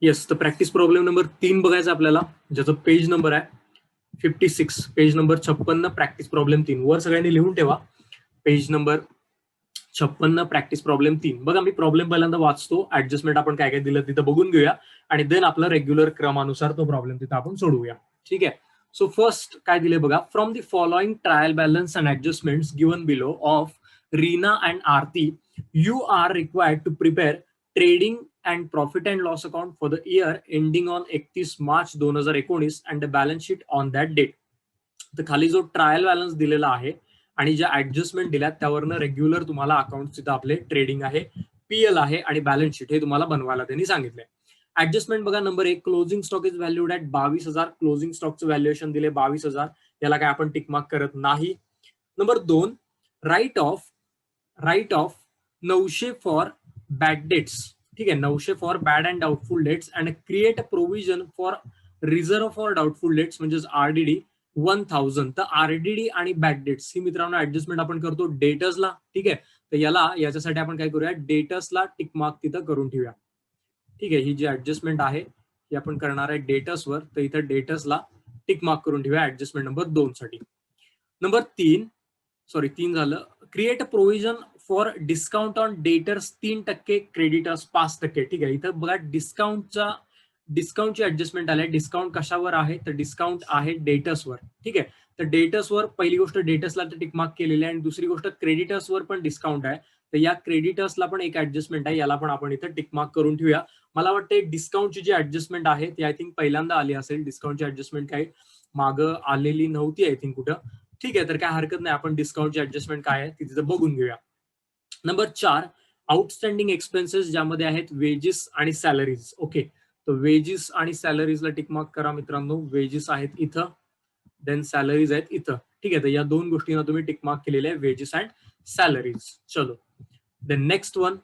Yes, तर practice problem number 3 बघायचा आपल्याला, ज्याचा पेज नंबर आहे 56, पेज नंबर 56, प्रॅक्टिस प्रॉब्लेम 3. वर सगळ्यांनी लिहून ठेवा, पेज नंबर 56, प्रॅक्टिस प्रॉब्लेम 3. बघा, मी प्रॉब्लेम पहिल्यांदा वाचतो, ऍडजस्टमेंट आपण काय काय दिलं तिथं बघून घेऊया आणि देन आपला रेग्युलर क्रमानुसार तो प्रॉब्लेम तिथं आपण सोडवूया. ठीक आहे. सो फर्स्ट काय दिले बघा, from the following trial balance and adjustments given below of Reena and Aarti, you are required to prepare trading and profit and loss account for the year ending on 31 March 2019 and the balance sheet on that date. तर खाली जो trial balance दिलेला आहे आणि ज्या adjustment दिल्यात त्यावरनं regular तुम्हाला account तिथं आपले ट्रेडिंग आहे, पीएल आहे आणि बॅलन्स शीट हे तुम्हाला बनवायला त्यांनी सांगितलंय. ऍडजस्टमेंट बघा, number 1, closing stock is valued at 22,000. Closing स्टॉकचं व्हॅल्युएशन दिले 22,000, याला काय आपण टिक मार्क करत नाही. Number 2, write off 900 for bad debts. ठीक आहे, 900 for bad and doubtful debts and create provision for reserve for doubtful debts म्हणजेच आरडीडी 1000. तर आरडीडी आणि बॅड डेट्स ही मित्रांनो ऍडजस्टमेंट आपण करतो डेटर्सला. ठीक आहे, तर याच्यासाठी आपण काय करूया, डेटर्सला टिक मार्क तिथं करून ठेवूया. ठीक आहे, ही जी ऍडजस्टमेंट आहे ही आपण करणार आहे डेटर्सवर, तर इथं डेटर्सला टिक मार्क करून ठेवूया ऍडजस्टमेंट नंबर 2 साठी. नंबर 3 झालं, create provision for discount on debtors 3%, creditors 5%. ठीक आहे, इथं बघा डिस्काउंटची ऍडजस्टमेंट आली. डिस्काउंट कशावर आहे, तर डिस्काउंट आहे डेटर्सवर. ठीक आहे, तर डेटर्सवर पहिली गोष्ट डेटर्सला टिक मार्क केलेली आहे आणि दुसरी गोष्ट क्रेडिटर्सवर पण डिस्काउंट आहे. तर या क्रेडिटर्सला पण एक ऍडजस्टमेंट आहे, याला पण आपण इथं टिक मार्क करून ठेवूया. मला वाटते डिस्काउंटची जी ऍडजस्टमेंट आहे ती आय थिंक पहिल्यांदा आली असेल. डिस्काउंटची ऍडजस्टमेंट काही मागं आलेली नव्हती आय थिंक कुठं. ठीक आहे, तर काय हरकत नाही, आपण डिस्काउंटची ऍडजस्टमेंट काय आहे ती तिथं बघून घेऊया. नंबर 4, आउटस्टँडिंग एक्सपेन्सेस ज्यामध्ये आहेत वेजेस आणि सॅलरीज. ओके, तर वेजेस आणि सॅलरीजला टिक मार्क करा मित्रांनो. वेजेस आहेत इथं, देन सॅलरीज आहेत इथं. ठीक आहे, तर या दोन गोष्टींना तुम्ही टिक मार्क केलेले आहे, वेजेस अँड सॅलरीज. चलो, then next one,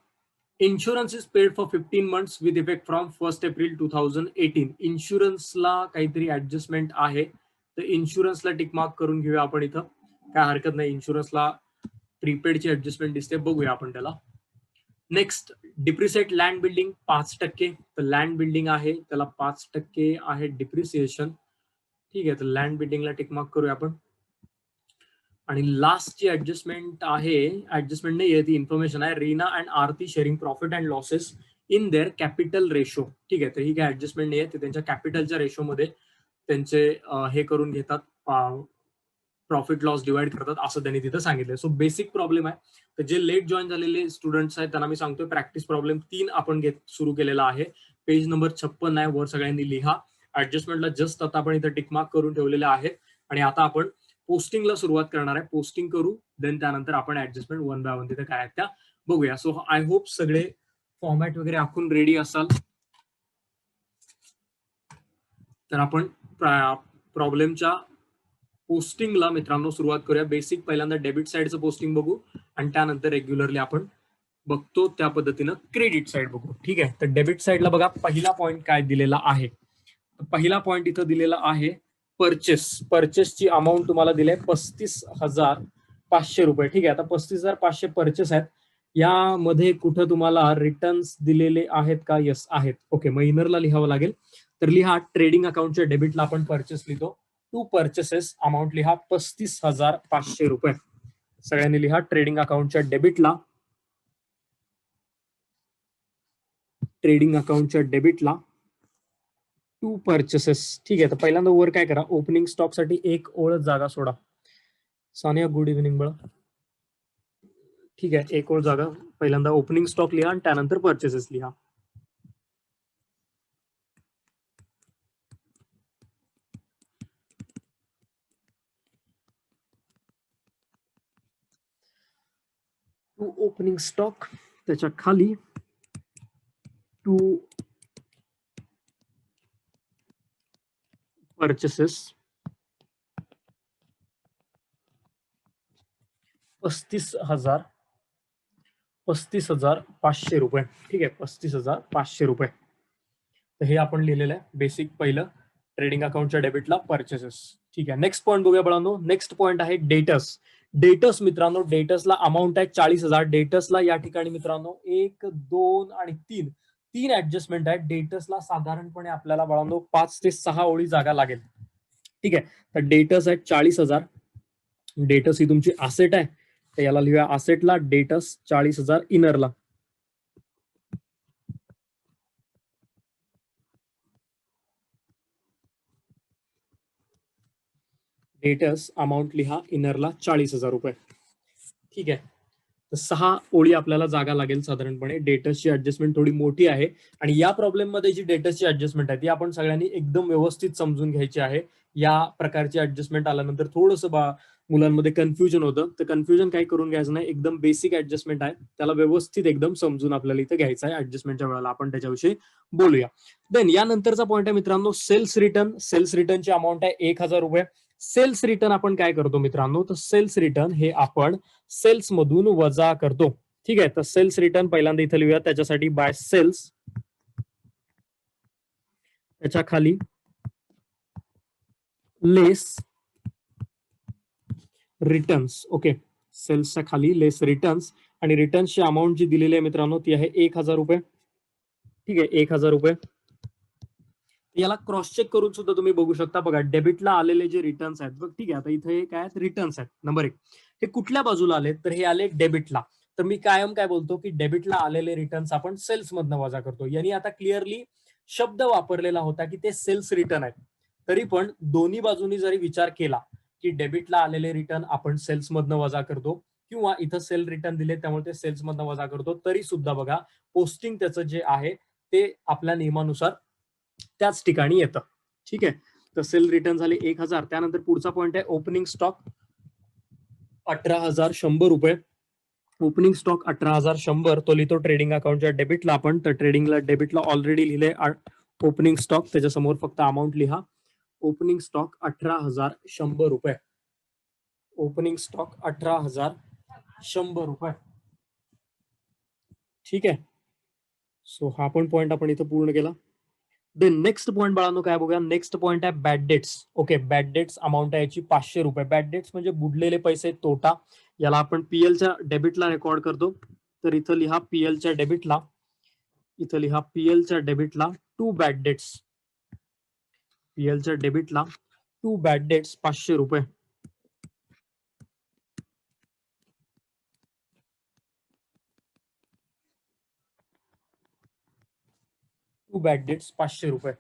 insurance is paid for 15 months with effect from 1 April 2018. इन्शुरन्सला काहीतरी ऍडजस्टमेंट आहे, तर इन्शुरन्सला टिक मार्क करून घेऊया आपण इथं, काय हरकत नाही. इन्शुरन्सला प्रीपेडची ऍडजस्टमेंट दिसते, बघूया आपण त्याला. Next, depreciate land building 5%. तर लँड बिल्डिंग आहे त्याला 5% आहे डिप्रिसिएशन. ठीक आहे, तर लँड बिल्डिंगला टिक मार्क करूया आपण. आणि लास्टची ऍडजस्टमेंट आहे, ऍडजस्टमेंट नाही आहे ती इन्फॉर्मेशन आहे, Reena and Aarti sharing profit and losses in their capital ratio. ठीक आहे, तर ही काय ऍडजस्टमेंट नाही आहे, ते त्यांच्या कॅपिटलच्या रेशोमध्ये त्यांचे हे करून घेतात, प्रॉफिट लॉस डिवाइड करतात असं त्यांनी तिथं सांगितलं. सो बेसिक प्रॉब्लेम आहे. तर जे लेट जॉईन झालेले स्टुडंट्स आहेत त्यांना मी सांगतोय, प्रॅक्टिस प्रॉब्लेम 3 आपण सुरू केलेला आहे. पेज नंबर 56 आहे, वर सगळ्यांनी लिहा. ऍडजस्टमेंटला जस्ट आता आपण इथं टिक मार्क करून ठेवलेले आहेत आणि आता आपण पोस्टिंगला सुरुवात करणार आहे. पोस्टिंग करू, देन त्यानंतर आपण ऍडजस्टमेंट 1 बाय 1 तिथे काय आहेत त्या बघूया. सो आय होप सगळे फॉर्मॅट वगैरे आखून रेडी असाल. तर आपण प्रॉब्लेमच्या पोस्टिंगला मित्रांनो सुरुवात करूया. बेसिक पहिल्यांदा डेबिट साइडचं पोस्टिंग बघू आणि त्यानंतर रेग्युलरली आपण बघतो त्या पद्धतीनं क्रेडिट साइड बघू. ठीक आहे, तर डेबिट साइडला बघा पहिला पॉईंट काय दिलेला आहे. पहिला पॉईंट इथं दिलेला आहे परचेसची अमाऊंट तुम्हाला दिली आहे 35,500 रुपये. ठीक आहे, आता 35,500 परचेस आहेत. यामध्ये कुठं तुम्हाला रिटर्न्स दिलेले आहेत का? यस आहेत. ओके, मग इनरला लिहावं लागेल. तर लिहा, ट्रेडिंग अकाउंटच्या डेबिटला आपण परचेस लिहितो. 2 परचेसेस, अमाऊंट लिहा 35,500 रुपये. सगळ्यांनी लिहा, ट्रेडिंग अकाउंटच्या डेबिटला 2 परचेसेस. ठीक आहे, तर पहिल्यांदा वर काय करा, ओपनिंग स्टॉक साठी एक ओळ जागा सोडा. सानिया, गुड इव्हिनिंग बळ. ठीक आहे, एक ओळ जागा पहिल्यांदा ओपनिंग स्टॉक लिहा आणि त्यानंतर परचेसेस लिहा. ओपनिंग स्टॉक, त्याच्या खाली 2 परचेसेस 35,500 रुपये. ठीक आहे, 35,500 रुपये. तर हे आपण लिहिलेलं आहे बेसिक पहिलं, ट्रेडिंग अकाउंटच्या डेबिटला परचेसेस. ठीक आहे, नेक्स्ट पॉईंट बघूया बाळांनो. नेक्स्ट पॉईंट आहे डेटर्स मित्रांनो. डेटर्सला अमाऊंट आहे 40,000. डेटर्सला या ठिकाणी मित्रांनो 1, 2 आणि 3 3 ऍडजस्टमेंट आहेत. डेटर्सला साधारणपणे आपल्याला बाळांनो 5 ते 6 ओळी जागा लागेल. ठीक आहे, तर डेटर्स आहेत 40,000. डेटर्स ही तुमची असेट आहे, तर याला लिहूया असेटला डेटर्स 40,000 इनरला. डेटर्स अमाऊंट लिहा इनरला 40,000 रुपये. ठीक आहे, तर 6 ओळी आपल्याला जागा लागेल साधारणपणे. डेटर्सची ऍडजस्टमेंट थोडी मोठी आहे आणि या प्रॉब्लेम मध्ये जी डेटर्सची ऍडजस्टमेंट आहे ती आपण सगळ्यांनी एकदम व्यवस्थित समजून घ्यायची आहे. या प्रकारची ऍडजस्टमेंट आल्यानंतर थोडंसं मुलांमध्ये कन्फ्युजन होतं, तर कन्फ्युजन काही करून घ्यायचं नाही. एकदम बेसिक ऍडजस्टमेंट आहे, त्याला व्यवस्थित एकदम समजून आपल्याला इथं घ्यायचं आहे. ऍडजस्टमेंटच्या वेळेला आपण त्याच्याविषयी बोलूया. देन यानंतरचा पॉईंट आहे मित्रांनो सेल्स रिटर्न. सेल्स रिटर्नची अमाऊंट आहे 1,000 रुपये. सेल्स रिटर्न आपण काय करतो मित्रांनो, तर सेल्स रिटर्न हे आपण सेल्स मधून वजा करतो. ठीक आहे, तर सेल्स रिटर्न पहिल्यांदा इथे लिहूया. त्याच्यासाठी बाय सेल्स, त्याच्या खाली लेस रिटर्न्स. ओके, सेल्सच्या खाली लेस रिटर्न्स आणि रिटर्न्सची अमाऊंट जी दिलेली आहे मित्रांनो ती आहे 1,000 रुपये. ठीक आहे, 1,000 रुपये. याला क्रॉस चेक करून सुद्धा तुम्ही बघू शकता. बघा डेबिटला आलेले जे रिटर्न्स आहेत बघ, ठीक आहे, आता इथे काय आहेत रिटर्न्स आहेत. नंबर 1 हे कुठल्या बाजूला आले, तर हे आले डेबिटला. तर मी कायम काय बोलतो की डेबिटला आलेले रिटर्न्स आपण सेल्स मधनं वजा करतो. यांनी आता क्लिअरली शब्द वापरलेला होता की ते सेल्स रिटर्न आहेत. तरी पण दोन्ही बाजूनी जरी विचार केला की डेबिटला आलेले रिटर्न आपण सेल्स मधनं वजा करतो किंवा इथं सेल रिटर्न दिले त्यामुळे ते सेल्स मधनं वजा करतो, तरी सुद्धा बघा पोस्टिंग त्याचं जे आहे ते आपल्या नियमानुसार त्याच ठिकाणी येतं. ठीक आहे, तर सेल रिटर्न झाले 1,000. त्यानंतर पुढचा पॉईंट आहे ओपनिंग स्टॉक 18,100 रुपये. ओपनिंग स्टॉक 18,100 तो लिहितो ट्रेडिंग अकाउंटच्या डेबिटला आपण. तर ट्रेडिंगला डेबिटला ऑलरेडी लिहिले ओपनिंग स्टॉक, त्याच्यासमोर फक्त अमाऊंट लिहा. ओपनिंग स्टॉक 18,100 रुपये. ओपनिंग स्टॉक 18,100 रुपये. ठीक आहे, सो हा पण पॉईंट आपण इथं पूर्ण केला. देन नेक्स्ट पॉईंट बाळांनो काय बघूया. नेक्स्ट पॉईंट आहे bad debts. Okay, bad debts amount आहे याची 500 रुपये. बॅड डेट्स म्हणजे बुडलेले पैसे, तोटा. याला आपण पीएलच्या डेबिटला रेकॉर्ड करतो. तर इथं लिहा पीएलच्या डेबिटला, इथं लिहा पीएलच्या डेबिटला 2 बॅड डेट्स. पीएलच्या डेबिटला 2 बॅड डेट्स 500 रुपये. टू बॅड डेट्स 500 रुपये.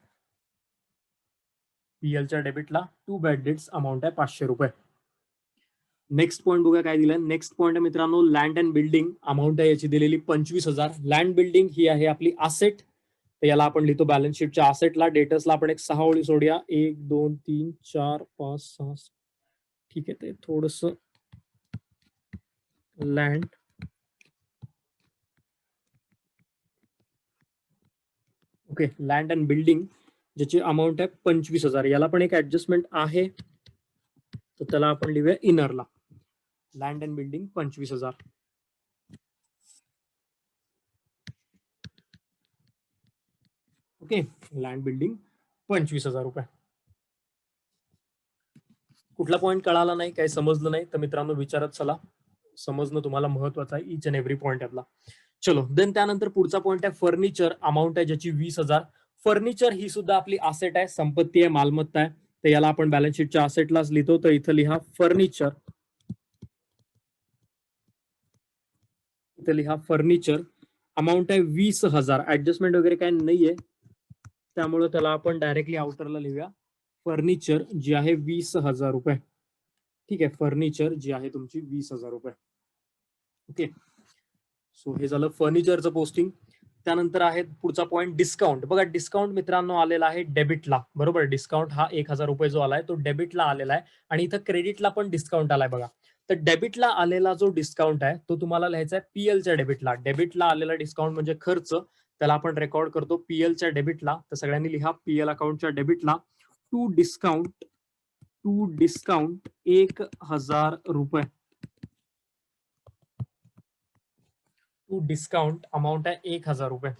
पीएलच्या डेबिटला 2 बॅड डेट्स अमाऊंट आहे 500 रुपये. नेक्स्ट पॉईंट बघा काय दिलंय. नेक्स्ट पॉईंट आहे मित्रांनो लँड अँड बिल्डिंग. अमाऊंट आहे याची दिलेली 25,000. लँड बिल्डिंग ही आहे आपली असेट, तर याला आपण लिहितो बॅलन्स शीटच्या असेटला. डेटर्सला आपण एक 6 ओळी सोडूया. 1 2 3 4 5 6. ठीक आहे, ते थोडस land okay land and building ज्याची अमाऊंट आहे 25,000. याला पण एक ऍडजस्टमेंट आहे, तर त्याला आपण लिहूया इनरला. Land and building 25,000. Okay, land building 25,000 रुपये. कुठला पॉईंट कळाला नाही, काही समजलं नाही तर मित्रांनो विचारत चला. समजणं तुम्हाला महत्वाचं आहे इच अँड एव्हरी पॉईंट यातला. चलो देन त्यानंतर पुढचा पॉईंट आहे फर्निचर. अमाऊंट आहे ज्याची 20,000. फर्निचर ही सुद्धा आपली असेट आहे, संपत्ती आहे, मालमत्ता आहे. तर याला आपण बॅलन्स शीटच्या असेटलाच लिहितो. तर इथं लिहा फर्निचर, इथं लिहा फर्निचर. अमाऊंट आहे 20,000. ऍडजस्टमेंट वगैरे काय नाहीये, त्यामुळे त्याला आपण डायरेक्टली आउटरला लिहूया. फर्निचर जी आहे 20,000 रुपये. ठीक आहे, फर्निचर जी आहे तुमची 20,000 रुपये. ओके, सो हे झालं फर्निचरचं पोस्टिंग. त्यानंतर आहे पुढचा पॉईंट डिस्काउंट. बघा डिस्काउंट मित्रांनो आलेला आहे डेबिटला. बरोबर, डिस्काउंट हा 1,000 रुपये जो आलाय तो डेबिटला आलेला आहे आणि इथं क्रेडिटला पण डिस्काउंट आलाय. बघा, तर डेबिटला आलेला जो डिस्काउंट आहे तो तुम्हाला लिहायचा आहे पीएलच्या डेबिटला. डेबिटला आलेला डिस्काउंट म्हणजे खर्च, त्याला आपण रेकॉर्ड करतो पीएलच्या डेबिटला. तर सगळ्यांनी लिहा पीएल अकाउंटच्या डेबिटला टू डिस्काउंट 1,000 रुपये. टू डिस्काउंट अमाऊंट आहे 1,000 रुपये.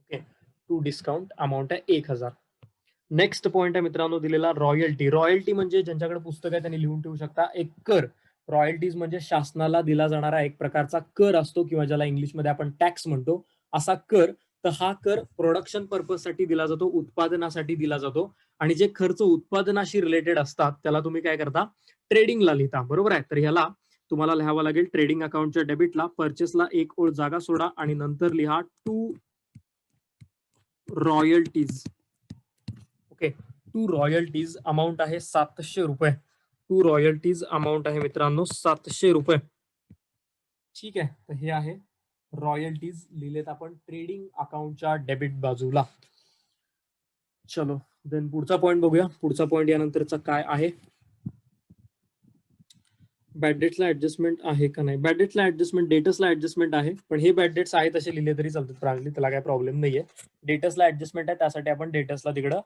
ओके, टू डिस्काउंट अमाऊंट आहे 1,000. नेक्स्ट पॉईंट आहे मित्रांनो दिलेला रॉयल्टी. रॉयल्टी म्हणजे ज्यांच्याकडे पुस्तक आहे त्यांनी लिहून ठेवू शकता एक कर. रॉयल्टीज म्हणजे शासनाला दिला जाणारा एक प्रकारचा कर असतो किंवा ज्याला इंग्लिशमध्ये आपण टॅक्स म्हणतो, असा कर. तर हा कर प्रोडक्शन पर्पज साठी दिला जातो, उत्पादनासाठी दिला जातो. आणि जे खर्च उत्पादनाशी रिलेटेड असतात त्याला तुम्ही काय करता, ट्रेडिंगला लिहिता. बरोबर आहे. तर ह्याला तुम्हाला लिहावं लागेल ट्रेडिंग अकाउंटच्या डेबिटला परचेसला एक ओळ जागा सोडा आणि नंतर लिहा to royalties. Okay, to royalties amount आहे 700 रुपये. टू रॉयल्टीज अमाऊंट आहे मित्रांनो 700 रुपये. ठीक आहे, तर हे आहे रॉयल्टीज लिहिलेत आपण ट्रेडिंग अकाउंटच्या डेबिट बाजूला. चलो देन पुढचा पॉईंट बघूया. पुढचा पॉईंट यानंतरचा काय आहे. बॅड डेट्सला ऍडजस्टमेंट आहे का नाही. बॅड डेट्सला ऍडजस्टमेंट, डेटसला ऍडजस्टमेंट आहे, पण हे बॅड डेट्स आहेत तसे लिहिले तरी चालतात फ्रँकली, त्याला काय प्रॉब्लेम नाहीये. डेटसला ऍडजस्टमेंट आहे, त्यासाठी आपण डेटसला तिकडं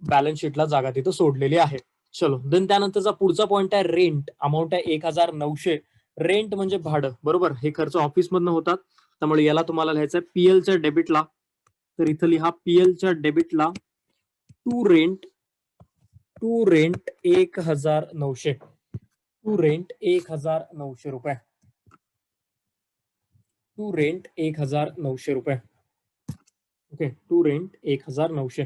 बॅलन्स शीटला जागा तिथं सोडलेली आहे. चलो देन त्यानंतरचा पुढचा पॉईंट आहे रेंट. अमाऊंट आहे 1900. रेंट म्हणजे भाडं. बरोबर, हे खर्च ऑफिसमधनं होतात, त्यामुळे याला तुम्हाला लिहायचं आहे पीएलच्या डेबिटला. तर इथं लिहा पीएलच्या डेबिटला टू रेंट 1900. टू रेंट 1900 रुपये. टू रेंट 1900 रुपये. Okay, to rent 1900.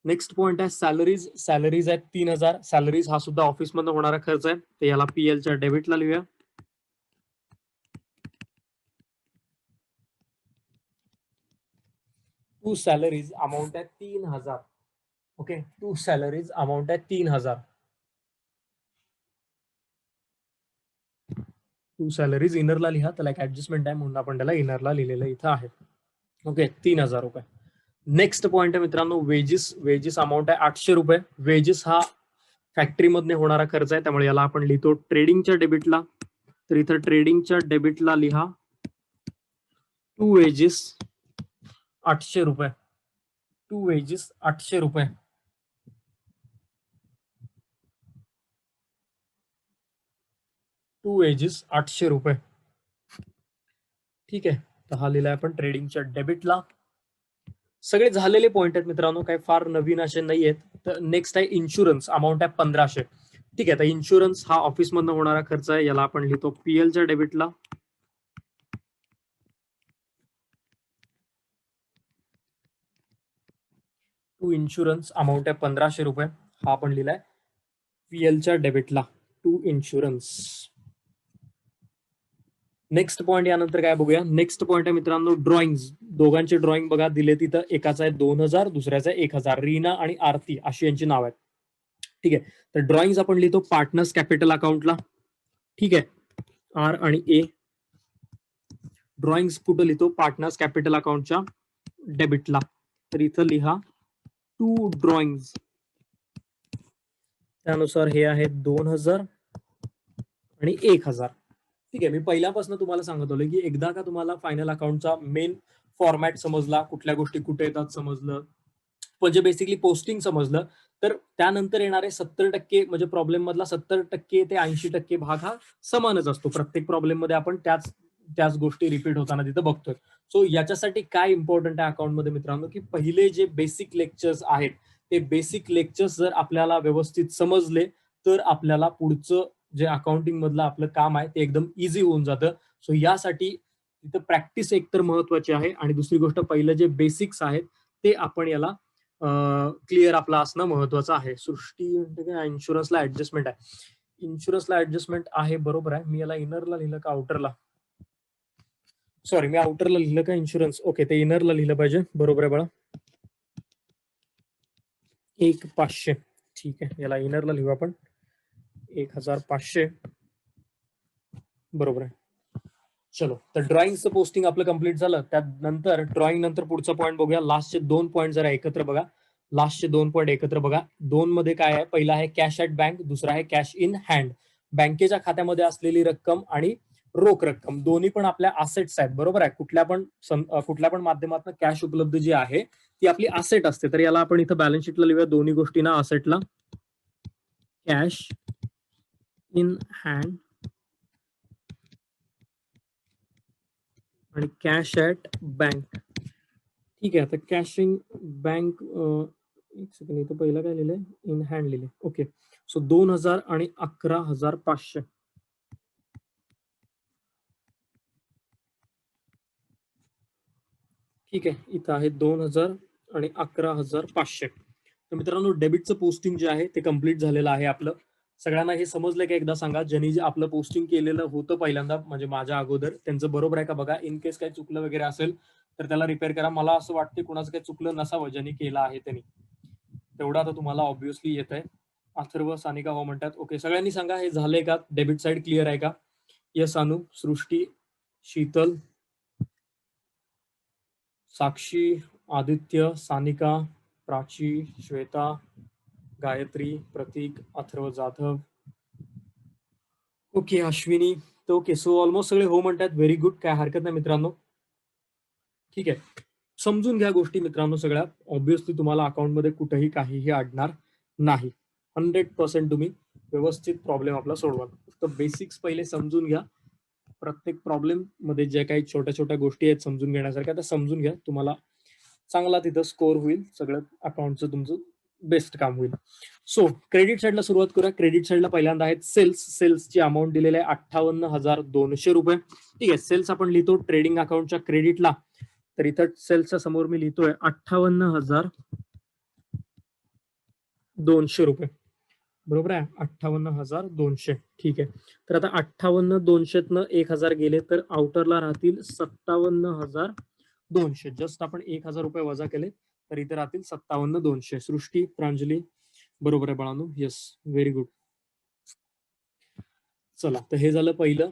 Next point आहे सॅलरीज. सॅलरीज आहेत 3000. सॅलरीज हा सुद्धा ऑफिस मधून होणारा खर्च आहे, तर याला पीएलच्या डेबिटला लिहूया. टू सॅलरीज अमाऊंट आहे 3000. ओके, टू सॅलरीज अमाऊंट आहे 3000. टू सॅलरीज इनरला लिहा, त्याला एक ऍडजस्टमेंट आहे म्हणून आपण त्याला इनरला लिहिलेलं इथं आहे. ओके, 3000 रुपये. नेक्स्ट पॉइंट आहे मित्रांनो वेजेस. वेजेस अमाऊंट आहे 800 रुपये. वेजेस हा फॅक्टरीमधने होणारा खर्च आहे, त्यामुळे याला आपण लिहितो ट्रेडिंगच्या डेबिटला. तर इथं ट्रेडिंगच्या डेबिटला लिहा टू वेजेस 800 रुपये. टू वेजेस 800 रुपये. टू वेजेस 800 रुपये. ठीक आहे, तर हा लिहिलाय आपण ट्रेडिंगच्या डेबिटला. सगळे झालेले पॉइंट आहेत मित्रांनो, काही फार नवीन असे नाही आहेत. तर नेक्स्ट आहे इन्शुरन्स. अमाऊंट आहे 1500. ठीक आहे, तर इन्शुरन्स हा ऑफिस मधनं होणारा खर्च आहे, याला आपण लिहितो पीएलच्या डेबिटला. टू इन्शुरन्स अमाऊंट आहे 1500 रुपये. हा आपण लिहिलाय पीएलच्या डेबिटला टू इन्शुरन्स. नेक्स्ट पॉईंट यानंतर काय बघूया. नेक्स्ट पॉईंट आहे मित्रांनो ड्रॉइंग. दोघांचे ड्रॉइंग बघा दिले तिथं. एकाचा आहे 2000, दुसऱ्याचा आहे 1000. रीना आणि आरती अशी यांची नाव आहेत. ठीक आहे, तर ड्रॉइंग आपण लिहितो पार्टनर्स कॅपिटल अकाउंटला. ठीक आहे, आर आणि ए. ड्रॉइंग कुठं लिहितो, पार्टनर्स कॅपिटल अकाउंटच्या डेबिटला. तर इथं लिहा टू ड्रॉइंग. त्यानुसार हे आहे 2000 आणि 1000. ठीक आहे, मी पहिल्यापासून तुम्हाला सांगत होतो की एकदा का तुम्हाला फायनल अकाउंटचा मेन फॉर्मॅट समजला, कुठल्या गोष्टी कुठे येतात समजलं, म्हणजे बेसिकली पोस्टिंग समजलं, तर त्यानंतर येणारे 70% म्हणजे प्रॉब्लेम मधला 70% ते 80% भाग हा समानच असतो. प्रत्येक प्रॉब्लेम मध्ये आपण त्याच गोष्टी रिपीट होताना तिथं बघतोय. सो याच्यासाठी काय इम्पॉर्टंट आहे अकाउंटमध्ये मित्रांनो, की पहिले जे बेसिक लेक्चर्स आहेत ते बेसिक लेक्चर्स जर आपल्याला व्यवस्थित समजले तर आपल्याला पुढचं जे अकाउंटिंग मधलं आपलं काम आहे ते एकदम इझी होऊन जातं. सो यासाठी तिथं प्रॅक्टिस एकतर महत्वाची आहे, आणि दुसरी गोष्ट पहिलं जे बेसिक्स आहेत ते आपण याला क्लिअर आपला असणं महत्वाचं आहे. सृष्टी म्हणते काय इन्शुरन्सला ऍडजस्टमेंट आहे. इन्शुरन्सला ऍडजस्टमेंट आहे, बरोबर आहे. मी याला इनरला लिहिलं का आउटरला, सॉरी मी आउटरला लिहिलं का इन्शुरन्स. ओके, ते इनरला लिहिलं पाहिजे, बरोबर आहे बाळा. 1500. ठीक आहे, याला इनरला लिहू आपण 1500. बरोबर आहे. चलो, तर ड्रॉइंगचं पोस्टिंग आपलं कंप्लीट झालं. त्यानंतर ड्रॉइंग नंतर पुढचा पॉईंट बघूया. लास्टचे 2 पॉईंट जरा एकत्र बघा. लास्टचे 2 पॉईंट एकत्र बघा. 2 मध्ये काय आहे, पहिला आहे कॅश ॲट बँक, दुसरा आहे कॅश इन हँड. बँकेच्या खात्यामध्ये असलेली रक्कम आणि रोख रक्कम दोन्ही पण आपल्या असेट्स आहेत. बरोबर आहे. कुठल्या पण माध्यमातून कॅश उपलब्ध जी आहे ती आपली असेट असते. तर याला आपण इथं बॅलन्स शीटला लिहूया दोन्ही गोष्टींना. असेटला कॅश इन हँड आणि कॅश ॲट बँक. ठीक आहे, आता कॅश इन बँक एक सेकंड, इथं पहिला काय लिहिलंय, इन हँड लिहिले. ओके, सो 2000 आणि 11,500. ठीक आहे, इथं आहे 2000 आणि 11,500. तर मित्रांनो, डेबिटचं पोस्टिंग जे आहे ते कम्प्लीट झालेलं आहे आपलं. सगळ्यांना हे समजलं की एकदा सांगा, ज्यांनी जे आपलं पोस्टिंग केलेलं होतं पहिल्यांदा, म्हणजे माझ्या अगोदर, त्यांचं बरोबर आहे का बघा. इन केस काही चुकलं वगैरे असेल तर त्याला रिपेअर करा. मला असं वाटतं कुणाचं काही चुकलं नसावं ज्यांनी केलं आहे त्यांनी. तेवढं आता तुम्हाला ऑब्व्हियसली येत आहे. अथर्व, सानिका हो म्हणतात. ओके, सगळ्यांनी सांगा हे झालंय का, डेबिट साईड क्लिअर आहे का. यस अनु, सृष्टी, शीतल, साक्षी, आदित्य, सानिका, प्राची, श्वेता, गायत्री, प्रतीक, अथर्व जाधव. ओके, अश्विनी. तर ओके, सो ऑलमोस्ट सगळे हो म्हणतात. व्हेरी गुड, काय हरकत नाही मित्रांनो. ठीक आहे, समजून घ्या गोष्टी मित्रांनो सगळ्या. ऑब्व्हियसली तुम्हाला अकाउंटमध्ये कुठेही काहीही अडणार नाही. 100% तुम्ही व्यवस्थित प्रॉब्लेम आपला सोडवा. तर बेसिक्स पहिले समजून घ्या. प्रत्येक प्रॉब्लेम मध्ये जे काही छोट्या छोट्या गोष्टी आहेत समजून घेण्यासारख्या, त्या समजून घ्या. तुम्हाला चांगला तिथं स्कोर होईल. सगळं अकाउंटचं तुमचं बेस्ट काम होईल. सो क्रेडिट साईडला सुरुवात करूया. क्रेडिट साईडला पहिल्यांदा आहेत सेल्स. सेल्सची अमाऊंट दिलेली आहे 58,200 रुपये. ठीक आहे, सेल्स आपण लिहितो ट्रेडिंग अकाउंटच्या क्रेडिटला. तर इथं सेल्सच्या समोर मी लिहितोय 58,200 रुपये. बरोबर आहे, 58,200. ठीक आहे, तर आता 58,200 1000 गेले तर आउटरला राहतील 57,200. जस्ट आपण 1000 रुपये वजा केले तर इथे राहतील 57,200. सृष्टी, प्रांजली, बरोबर आहे बाळांनो. Yes, very good. चला, तर हे झालं पहिलं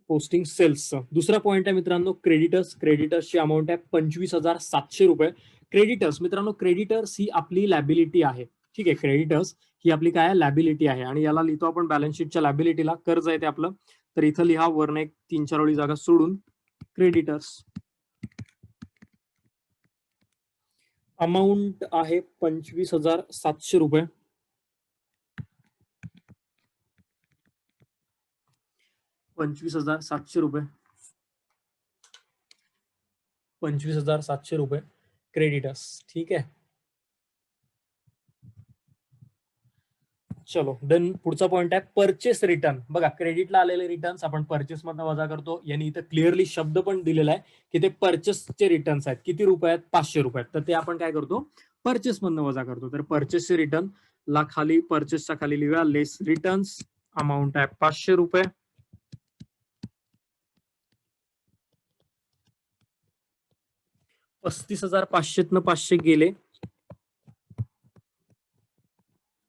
पोस्टिंग सेल्सचं. दुसरा पॉईंट आहे मित्रांनो क्रेडिटर्स. क्रेडिटर्सची अमाऊंट आहे 25,700 रुपये. क्रेडिटर्स मित्रांनो, क्रेडिटर्स ही आपली लॅबिलिटी आहे. ठीक आहे, क्रेडिटर्स ही आपली काय लॅबिलिटी आहे आणि याला लिहितो आपण बॅलन्स शीटच्या लॅबिलिटीला. कर्ज आहे ते आपलं. तर इथं लिहा वर्ण एक 3-4 ओळी जागा सोडून क्रेडिटर्स. अमाऊंट आहे 25,700 रुपये. 25,700 रुपये. 25,700 रुपये क्रेडिटर्स. ठीक आहे, चलो देन पुढचा पॉइंट आहे परचेस रिटर्न. बघा, क्रेडिटला आलेले रिटर्न्स आपण परचेस मधनं वजा करतो. यांनी इथं क्लिअरली शब्द पण दिलेला आहे की ते परचेसचे रिटर्न्स आहेत. किती रुपये आहेत, 500 रुपये. तर ते आपण काय करतो, परचेस मधनं वजा करतो. तर परचेसचे रिटर्न ला खाली, परचेसच्या खाली लिहूया लेस रिटर्न्स. अमाऊंट आहे 500 रुपये. 35,500 500 गेले,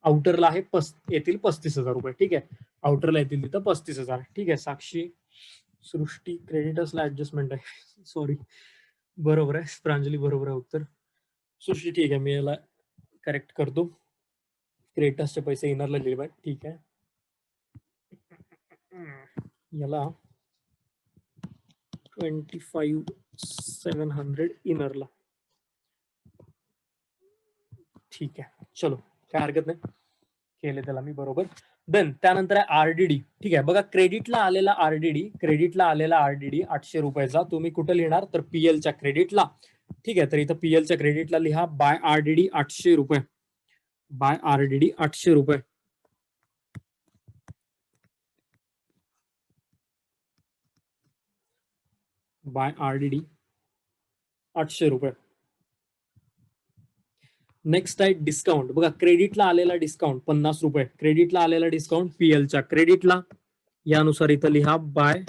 आउटरला आहे येतील 35,000 रुपये. ठीक आहे, आउटरला येतील तिथं 35,000. ठीक आहे, साक्षी, सृष्टी, क्रेडिटर्सला ऍडजस्टमेंट आहे. सॉरी, बरोबर आहे. प्रांजली बरोबर आहे उत्तर. सृष्टी ठीक आहे, मी याला करेक्ट करतो. क्रेडिटर्सचे पैसे इनरला लिहिले पाहिजे. ठीक आहे, याला 25,700 इनरला. ठीक आहे, चलो काय हरकत नाही, केले त्याला मी बरोबर. देन त्यानंतर आहे आरडीडी. ठीक आहे, बघा क्रेडिटला आलेला आरडीडी, क्रेडिटला आलेला आरडीडी 800 रुपयाचा तुम्ही कुठं लिहिणार तर पीएलच्या क्रेडिटला. ठीक आहे, तर इथं पीएलच्या क्रेडिटला लिहा बाय आरडीडी 800 रुपये. बाय आरडीडी 800 रुपये. बाय आरडीडी 800 रुपये. नेक्स्ट आहे डिस्काउंट. बघा, क्रेडिटला आलेला डिस्काउंट 50 रुपये. क्रेडिटला आलेला डिस्काउंट पीएलच्या क्रेडिटला, यानुसार इथं लिहा बाय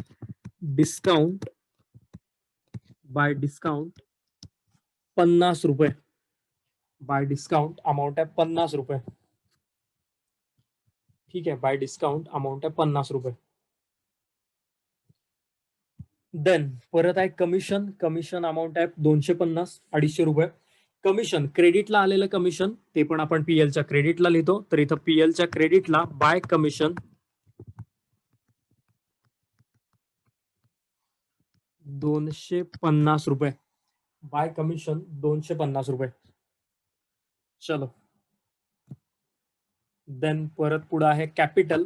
डिस्काउंट. बाय डिस्काउंट 50 रुपये. बाय डिस्काउंट अमाऊंट आहे 50 रुपये. ठीक आहे, बाय डिस्काउंट अमाऊंट आहे 50 रुपये. देन परत आहे कमिशन. कमिशन अमाऊंट आहे 250, 250 रुपये. कमिशन, क्रेडिटला आलेलं कमिशन ते पण आपण पीएलच्या क्रेडिटला लिहितो. तर इथं पीएलच्या क्रेडिटला बाय कमिशन 250 रुपये. बाय कमिशन 250 रुपये. चलो, देन परत पुढे आहे कॅपिटल.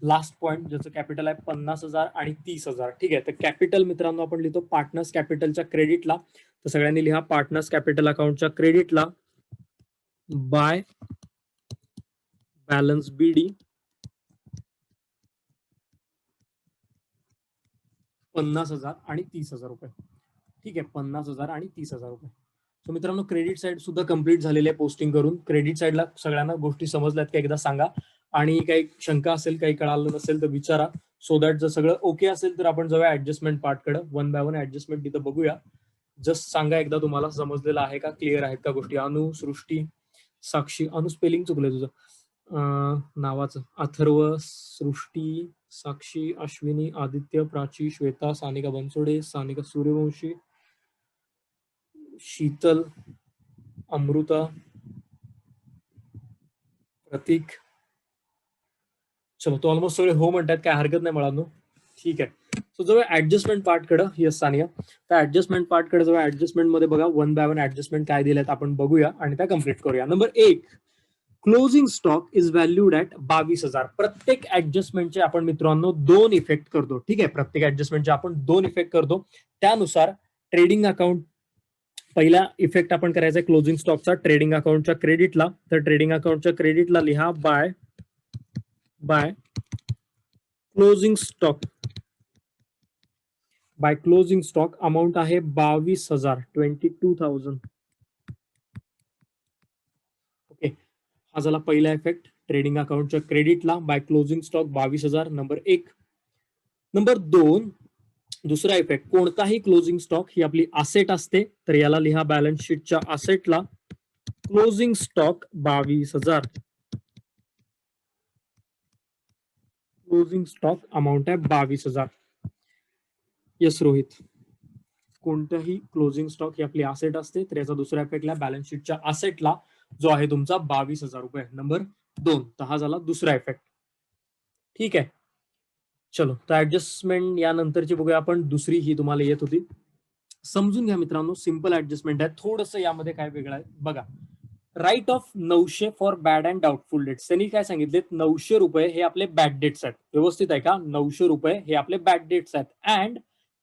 लास्ट पॉइंट ज्याचं कॅपिटल आहे 50,000 आणि 30,000. ठीक आहे, तर कॅपिटल मित्रांनो आपण लिहितो पार्टनर्स कॅपिटलच्या क्रेडिटला. तर सगळ्यांनी लिहा पार्टनर्स कॅपिटल अकाउंटच्या क्रेडिटला बाय बॅलन्स BD 50,000 आणि 30,000 रुपये. ठीक आहे, 50,000 आणि 30,000 रुपये. सो मित्रांनो, क्रेडिट साईड सुद्धा कंप्लीट झालेली आहे पोस्टिंग करून. क्रेडिट साईडला सगळ्यांना गोष्टी समजल्यात का एकदा सांगा, आणि काही शंका असेल, काही कळालं नसेल तर विचारा. सो दॅट जर सगळं ओके असेल तर आपण जाऊया ऍडजस्टमेंट पार्टकडे. वन बाय वन ऍडजस्टमेंट तिथं बघूया. जस्ट सांगा एकदा तुम्हाला समजलेलं आहे का, क्लिअर आहेत का गोष्टी. अनु, सृष्टी, साक्षी. अनु स्पेलिंग चुकलंय तुझं नावाचं. अथर्व, सृष्टी, साक्षी, अश्विनी, आदित्य, प्राची, श्वेता, सानिका बनसोडे, सानिका सूर्यवंशी, शीतल, अमृता, प्रतीक. चलो, तो ऑलमोस्ट सगळे हो म्हणतात, काय हरकत नाही मला. ठीक आहे. सो जवळ ऍडजस्टमेंट पार्टकडे, यस सानिया, त्या ऍडजस्टमेंट पार्टकडे जवळ ऍडजस्टमेंट मध्ये बघा, वन बाय वन ऍडजस्टमेंट काय दिलेत आपण बघूया आणि त्या कम्प्लीट करूया. Number 1, closing stock is valued at 22,000. प्रत्येक ऍडजस्टमेंटचे आपण मित्रांनो 2 इफेक्ट करतो. ठीक आहे, प्रत्येक ऍडजस्टमेंटचे आपण 2 इफेक्ट करतो. त्यानुसार ट्रेडिंग अकाउंट, पहिला इफेक्ट आपण करायचा क्लोजिंग स्टॉकचा ट्रेडिंग अकाउंटच्या क्रेडिटला. तर ट्रेडिंग अकाउंटच्या क्रेडिटला लिहा by closing stock. By closing stock amount आहे 22,000, 22,000. ओके, हा झाला पहिला इफेक्ट ट्रेडिंग अकाउंटच्या क्रेडिटला by closing stock 22,000. Number 1. Number 2, दुसरा इफेक्ट, कोणताही क्लोजिंग स्टॉक ही आपली असेट असते, तर याला लिहा बॅलन्स शीटच्या असेटला closing stock 22,000. Closing stock amount आहे 22,000. यस रोहित. कोणत्याही क्लोजिंग स्टॉक ही आपली असेट असते, तर याचा दुसरा इफेक्टला बॅलन्स शीटच्या असेटला जो आहे तुमचा 22,000 रुपये. नंबर 2. तर हा झाला दुसरा इफेक्ट. ठीक आहे, चलो, तर ऍडजस्टमेंट यानंतरची बघूया आपण. दुसरी ही तुम्हाला येत होती, समजून घ्या मित्रांनो. सिंपल ऍडजस्टमेंट आहे, थोडंसं यामध्ये काय वेगळं आहे बघा. Write off 900 for bad and doubtful debts. त्यांनी काय सांगितले, 900 रुपये हे आपले बॅड डेट्स आहेत. व्यवस्थित आहे का? 900 रुपये हे आपले बॅड डेट्स आहेत. And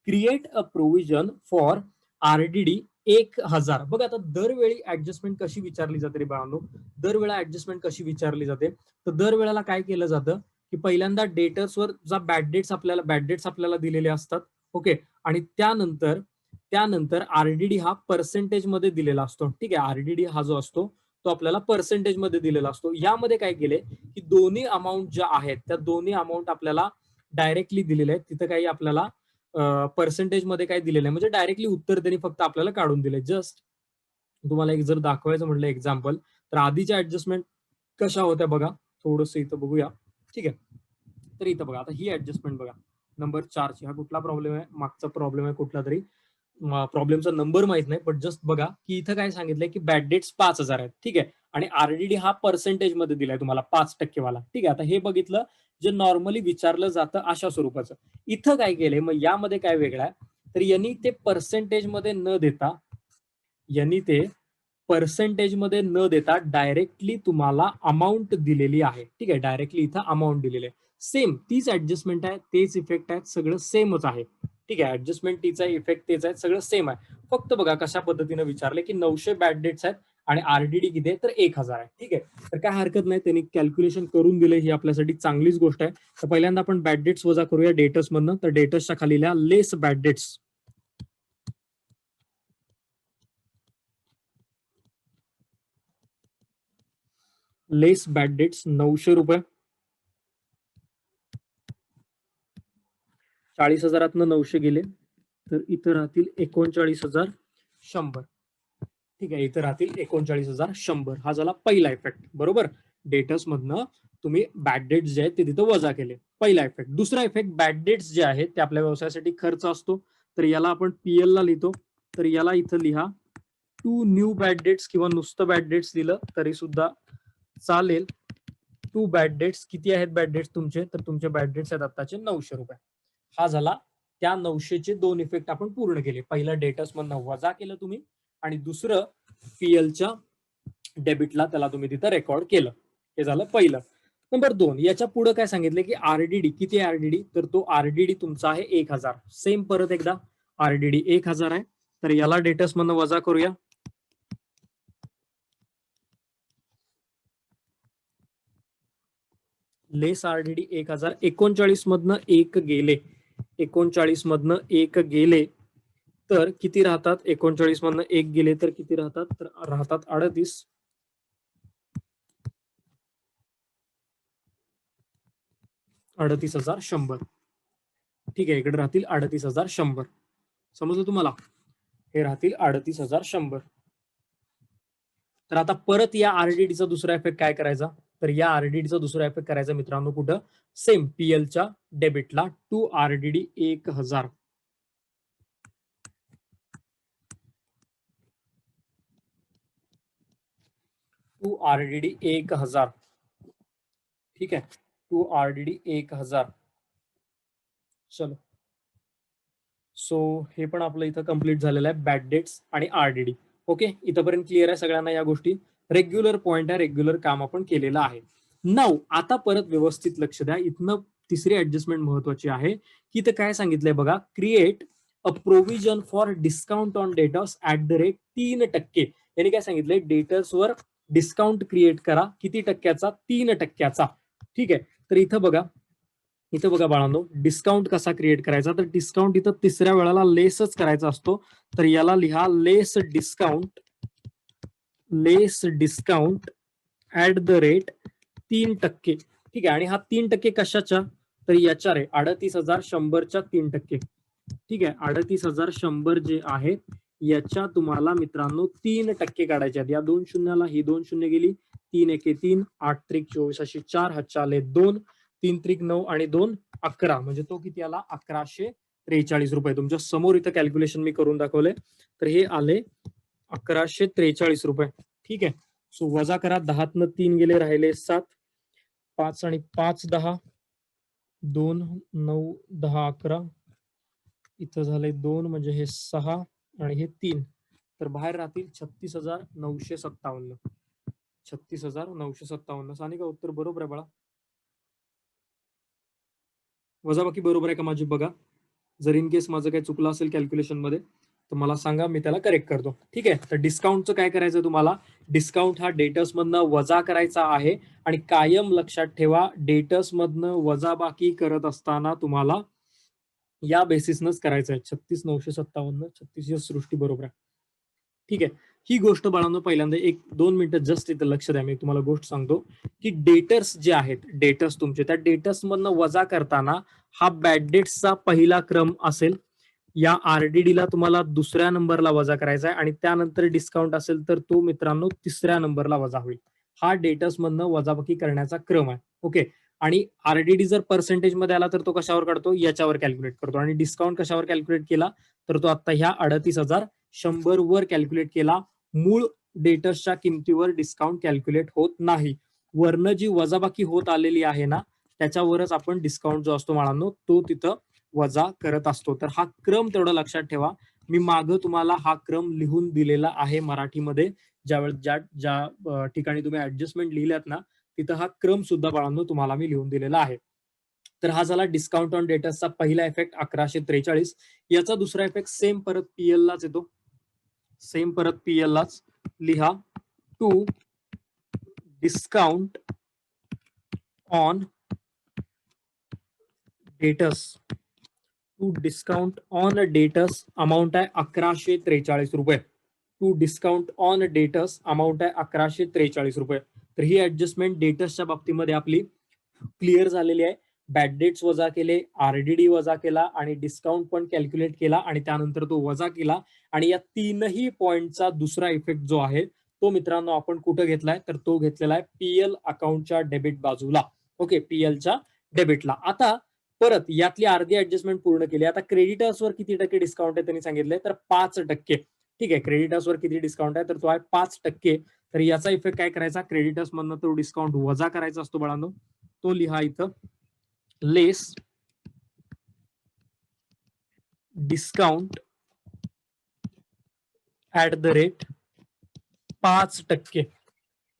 create a provision for RDD 1,000. बघा, आता दरवेळी ऍडजस्टमेंट कशी विचारली जाते रे बाळांनो, दरवेळा ऍडजस्टमेंट कशी विचारली जाते, तर दरवेळेला काय केलं जातं की पहिल्यांदा डेटर्सवर जा बॅड डेट्स आपल्याला दिलेले असतात. ओके, आणि त्यानंतर RDD हा पर्सेंटेज मध्ये दिलेला असतो. ठीक आहे, RDD हा जो असतो तो आपल्याला पर्सेंटेज मध्ये दिलेला असतो. यामध्ये काय केले की दोन्ही अमाऊंट ज्या आहेत त्या दोन्ही अमाऊंट आपल्याला डायरेक्टली दिलेल्या आहेत. तिथं काही आपल्याला पर्सेंटेज मध्ये काय दिलेलं आहे, म्हणजे डायरेक्टली उत्तर त्यांनी फक्त आपल्याला काढून दिले. जस्ट तुम्हाला एक जर दाखवायचं म्हटलं एक्झाम्पल, तर आधीच्या ऍडजस्टमेंट कशा होत्या बघा, थोडंसं इथं बघूया. ठीक आहे, तर इथं बघा, आता ही ऍडजस्टमेंट बघा नंबर 4ची. हा कुठला प्रॉब्लेम आहे, मागचा प्रॉब्लेम आहे कुठला तरी, प्रॉब्लेमचा नंबर माहित नाही, पण जस्ट बघा की इथं काय सांगितलंय की बॅड डेट्स 5,000 आहेत. ठीक आहे, आणि RDD हा पर्सेंटेज मध्ये दिलाय तुम्हाला 5% वाला. ठीक आहे, आता हे बघितलं जे नॉर्मली विचारलं जातं अशा स्वरूपाचं. इथं काय केलंय, मग यामध्ये काय वेगळं आहे, तर यांनी ते पर्सेंटेज मध्ये न देता डायरेक्टली तुम्हाला अमाऊंट दिलेली आहे. ठीक आहे, डायरेक्टली इथं अमाऊंट दिलेली आहे. सेम तीच ऍडजस्टमेंट आहे, तेच इफेक्ट आहेत, सगळं सेमच आहे. ठीक आहे, ऍडजस्टमेंट तिचा, इफेक्ट तेच आहे, सगळं सेम आहे. फक्त बघा कशा पद्धतीने विचारले की 900 बॅड डेट्स आहेत आणि RDD किती आहे, तर 1,000 आहे. ठीक आहे, तर काय हरकत नाही, त्यांनी कॅल्क्युलेशन करून दिले, ही आपल्यासाठी चांगलीच गोष्ट आहे. तर पहिल्यांदा आपण बॅड डेट्स वजा करूया डेटर्स मधनं. तर डेटर्सच्या खाली लिहा लेस बॅड डेट्स. लेस बॅड डेट्स 900 रुपये. 40,000 900 गेले तर इथं राहतील 39,100. ठीक आहे, इथं राहतील 39,100. हा झाला पहिला इफेक्ट. बरोबर, डेटर्स मधनं तुम्ही बॅड डेट्स जे आहेत ते तिथं वजा केले, पहिला इफेक्ट. दुसरा इफेक्ट, बॅड डेट्स जे आहेत ते आपल्या व्यवसायासाठी खर्च असतो, तर याला आपण PL ला लिहितो. तर याला इथं लिहा 2 न्यू बॅड डेट्स, किंवा नुसतं बॅड डेट्स दिलं तरी सुद्धा चालेल. 2 बॅड डेट्स. किती आहेत बॅड डेट्स तुमचे, तर तुमचे बॅड डेट्स आहेत आताचे 900 रुपये. हा झाला त्या 900चे 2 इफेक्ट आपण पूर्ण केले. पहिलं डेटर्स मधनं वजा केलं तुम्ही, आणि दुसरं PLच्या डेबिटला त्याला तुम्ही तिथं रेकॉर्ड केलं. हे झालं पहिलं. नंबर 2, याच्या पुढे काय सांगितलं की RDD किती आहे, RDD, तर तो RDD तुमचा आहे 1,000. सेम परत एकदा RDD 1,000 आहे, तर याला डेटर्स मधनं वजा करूया. लेस आरडीडी 1000, 39 मधनं 1 गेले, 39 मधनं 1 गेले तर किती राहतात? 39 मधनं 1 गेले तर किती राहतात? तर राहतात 38. 38,100. ठीक आहे, इकडे राहतील 38,100. समजलं तुम्हाला? हे राहतील 38,100. तर आता परत या आरडीडीचा दुसरा इफेक्ट काय करायचा? तर या आरडीडीचा दुसरा इफेक्ट करायचा मित्रांनो कुठं? सेम पीएलच्या डेबिटला. To RDD 1000. To RDD 1000. ठीक आहे, टू आरडीडी 1000. चलो, सो हे पण आपलं इथं कम्प्लीट झालेलं आहे, बॅड डेट्स आणि आरडीडी. ओके, इथंपर्यंत क्लिअर आहे सगळ्यांना या गोष्टी? रेग्युलर पॉइंट आहे, रेग्युलर काम आपण केलेलं आहे. नाऊ आता परत व्यवस्थित लक्ष द्या, इथनं तिसरी ऍडजस्टमेंट महत्वाची आहे की इथं काय सांगितलंय बघा, create a provision for discount on debtors at the rate 3%. यांनी काय सांगितलंय? डेटर्सवर डिस्काउंट क्रिएट करा. किती टक्क्याचा? 3%. ठीक आहे, तर इथं बघा बाळांनो, डिस्काउंट कसा क्रिएट करायचा? तर डिस्काउंट इथं तिसऱ्या वेळेला लेसच करायचा असतो. तर याला लिहा लेस डिस्काउंट ऍट द रेट 3%. ठीक आहे, आणि हा 3% कशाच्या? तर याच्या रे 38,100च्या 3%. ठीक आहे, 38,100 जे आहे याच्या तुम्हाला मित्रांनो 3% काढायचे आहेत. या 2 शून्याला ही 2 शून्य गेली, 3 एके 3, 8 त्रिक 24 अशी 4, हातच्या आले 2, 3 त्रिक 9 आणि 2 11, म्हणजे तो किती आला? 1143 रुपये. तुमच्या समोर इथं कॅल्क्युलेशन मी करून दाखवले, तर हे आले 1143 रुपये. ठीक आहे, सो वजा करा, 10तनं 3 गेले, राहिले 7, 5 आणि 5 10, 2 9 10 11, इथं झाले 2 म्हणजे हे 6 आणि हे 3, तर बाहेर राहतील 36,957. 36,957. सानी का उत्तर बरोबर आहे बाळा? वजाबाकी बरोबर आहे का माझी? बघा, जर इन केस माझं काही चुकलं असेल कॅल्क्युलेशन मध्ये तर मला सांगा, मी त्याला करेक्ट करतो. ठीक आहे, तर डिस्काउंटचं काय करायचं तुम्हाला? डिस्काउंट हा डेटर्स मधनं वजा करायचा आहे, आणि कायम लक्षात ठेवा, डेटर्स मधनं वजाबाकी करत असताना तुम्हाला या बेसिसनच करायचं आहे. 36,957, 36 सृष्टी बरोबर आहे. ठीक आहे, ही गोष्ट बाळांनो पहिल्यांदा 1-2 मिनिटं जस्ट इथं लक्ष द्या. मी तुम्हाला गोष्ट सांगतो की डेटर्स जे आहेत, डेटर्स तुमचे, त्या डेटर्स मधनं वजा करताना हा बॅड डेट्सचा पहिला क्रम असेल. या आरडीडीला तुम्हाला दुसऱ्या नंबरला वजा करायचा आहे, आणि त्यानंतर डिस्काउंट असेल तर तो मित्रांनो तिसऱ्या नंबरला वजा होईल. हा डेटर्स मधनं वजाबाकी करण्याचा क्रम आहे. ओके, आणि आरडीडी जर पर्सेंटेज मध्ये आला तर तो कशावर काढतो? याच्यावर कॅल्क्युलेट करतो. आणि डिस्काउंट कशावर कॅल्क्युलेट केला? तर तो आता ह्या 38,100 वर कॅल्क्युलेट केला. मूळ डेटर्सच्या किमतीवर डिस्काउंट कॅल्क्युलेट होत नाही. वरनं जी वजाबाकी होत आलेली आहे ना, त्याच्यावरच आपण डिस्काउंट जो असतो बाळांनो तो तिथं वजा करत असतो. तर हा क्रम तेवढं लक्षात ठेवा. मी मागं तुम्हाला हा क्रम लिहून दिलेला आहे मराठीमध्ये. ज्यावेळेस ज्या ठिकाणी तुम्ही ऍडजस्टमेंट लिहिल्यात ना, तिथं हा क्रम सुद्धा बाळांनो तुम्हाला मी लिहून दिलेला आहे. तर हा झाला डिस्काउंट ऑन डेटर्सचा पहिला इफेक्ट 1143. याचा दुसरा इफेक्ट सेम परत पीएल लाच येतो. सेम परत पीएल लाच लिहा, to discount on debtors. To discount on debtors amount आहे 1143 रुपये. To discount on debtors amount आहे 1143 रुपये. तर ही ऍडजस्टमेंट डेटर्सच्या बाबतीमध्ये आपली क्लिअर झालेली आहे. बॅड डेट्स वजा केले, आरडीडी वजा केला, आणि डिस्काउंट पण कॅल्क्युलेट केला, आणि त्यानंतर तो वजा केला. आणि या तीनही पॉइंटचा दुसरा इफेक्ट जो आहे तो मित्रांनो आपण कुठं घेतलाय? तर तो घेतलेला आहे पीएल अकाउंटच्या डेबिट बाजूला. ओके, पीएलच्या डेबिटला. आता परत यातली अर्धी ऍडजस्टमेंट पूर्ण केली. आता क्रेडिटर्सवर किती टक्के डिस्काउंट आहे त्यांनी सांगितलंय? तर 5%. ठीक आहे, क्रेडिटर्सवर किती डिस्काउंट आहे? तर तो आहे 5%. तर याचा इफेक्ट काय करायचा? क्रेडिटर्स मधनं तो डिस्काउंट वजा करायचा असतो बाळांनो. तो लिहा इथं, लेस डिस्काउंट ऍट द रेट 5%.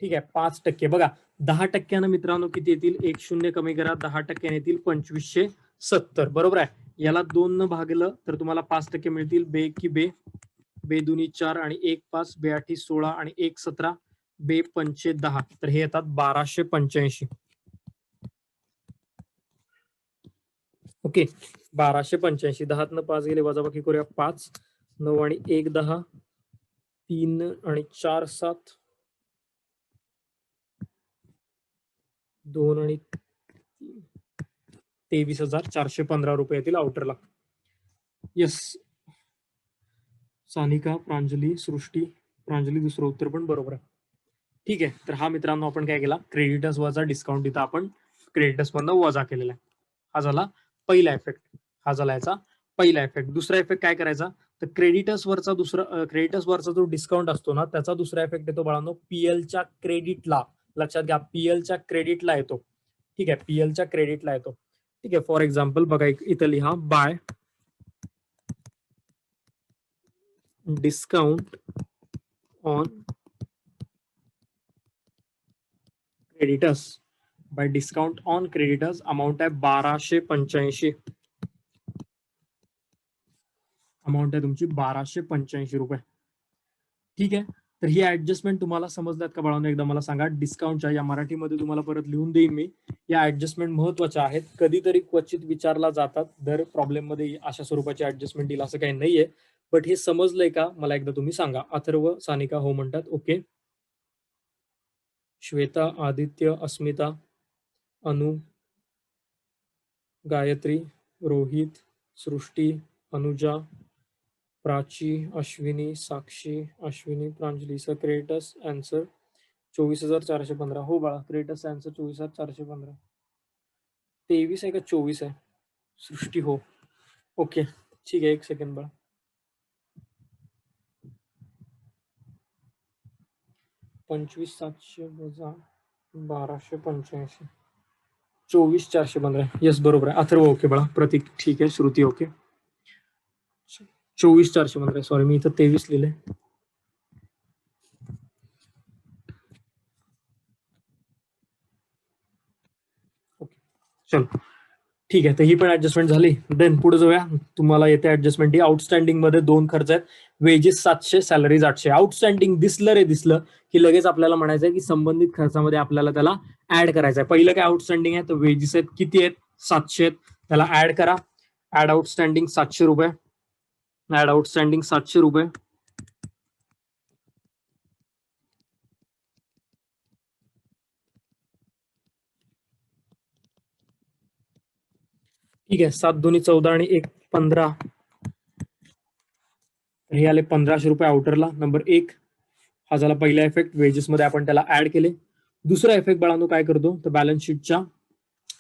ठीक आहे, 5%. बघा, 10%, मित्रांनो किती येतील? 1 शून्य कमी करा, 10% येतील 2570. बरोबर आहे. याला 2 न भागलं तर तुम्हाला 5% मिळतील. बे की बे, बे दुनी 4 आणि 1 5, बे 8 16 आणि 1 17, बे 5 10. तर हे येतात 1285. ओके. 1285, 10 5 गेले, वजाबाकी करूया 5, 9 आणि 1 10, 3 आणि 4 7, 2 आणि 23,415 रुपये येतील आउटरला. येस, सानिका, प्रांजली, सृष्टी, प्रांजली दुसरं उत्तर पण बरोबर आहे. ठीक आहे, तर हा मित्रांनो आपण काय केला, क्रेडिटर्स वजा डिस्काउंट इथं आपण क्रेडिटर्स मधनं वजा केलेला आहे. हा झाला पहिला इफेक्ट. हा झाला याचा पहिला इफेक्ट. दुसरा इफेक्ट काय करायचा, तर क्रेडिटर्स वरचा जो डिस्काउंट असतो ना, त्याचा दुसरा इफेक्ट येतो बाळांनो पीएलच्या क्रेडिटला. लक्षात घ्या, पीएलच्या क्रेडिटला येतो. ठीक आहे, पीएलच्या क्रेडिटला येतो. ठीक आहे, फॉर एक्झाम्पल बघा, इथं लिहा bye discount on creditors. Bye discount on creditors amount आहे 1285. अमाऊंट आहे तुमची 1285 रुपये. ठीक आहे, तर ही ऍडजस्टमेंट तुम्हाला समजल्यात का बाळांनो? एकदा मला सांगा. डिस्काउंटच्या या मराठीमध्ये तुम्हाला परत लिहून देईन मी. या ऍडजस्टमेंट महत्वाच्या आहेत, कधीतरी क्वचित विचारला जातात. दर प्रॉब्लेम मध्ये अशा स्वरूपाची ऍडजस्टमेंट येईल असं काही नाहीये. बट हे समजलंय का मला एकदा तुम्ही सांगा. अथर्व, सानिका हो म्हणतात. Okay. Shweta, Aditya, Asmita, Anu, Gayatri, Rohit, Srishti, Anuja, Prachi, Ashwini, Sakshi, Ashwini, Pranjali. Sir creditors answer 24,415. हो बाळा, क्रेडिटर्स आन्सर 24,415. 23 आहे का 24 आहे सृष्टी? हो, ओके ठीक आहे. एक सेकंड बाळा. 25,700 वजा 1285, 24,415. येस बरोबर आहे. अथर्व ओके बाळा. प्रतीक ठीक आहे. श्रुती ओके. 24,415. सॉरी, मी इथं 23 लिहिलंय. ओके चलो ठीक आहे, तर ही पण ऍडजस्टमेंट झाली. देन पुढे जाऊया. तुम्हाला येते ऍडजस्टमेंट ही. आउटस्टँडिंग मध्ये दोन खर्च आहेत. Wedges 700, salaries 800. आउटस्टँडिंग दिसलं की लगेच आपल्याला म्हणायचं आहे की संबंधित खर्चामध्ये आपल्याला त्याला ऍड करायचं आहे. पहिलं काय आउटस्टँडिंग आहे, तर वेजेस आहेत. किती आहेत? 700 आहेत. त्याला ऍड करा. ऍड आउटस्टँडिंग 700 रुपये. ऍड आउटस्टँडिंग 700 रुपये. ठीक आहे, 7 दुनी 14 आणि 1 15. हे आले 1500 रुपये आउटरला. नंबर 1 हा झाला पहिला इफेक्ट. वेजेस मध्ये आपण त्याला ऍड केले. दुसरा इफेक्ट बाळांनो काय करतो, तर बॅलन्स शीटच्या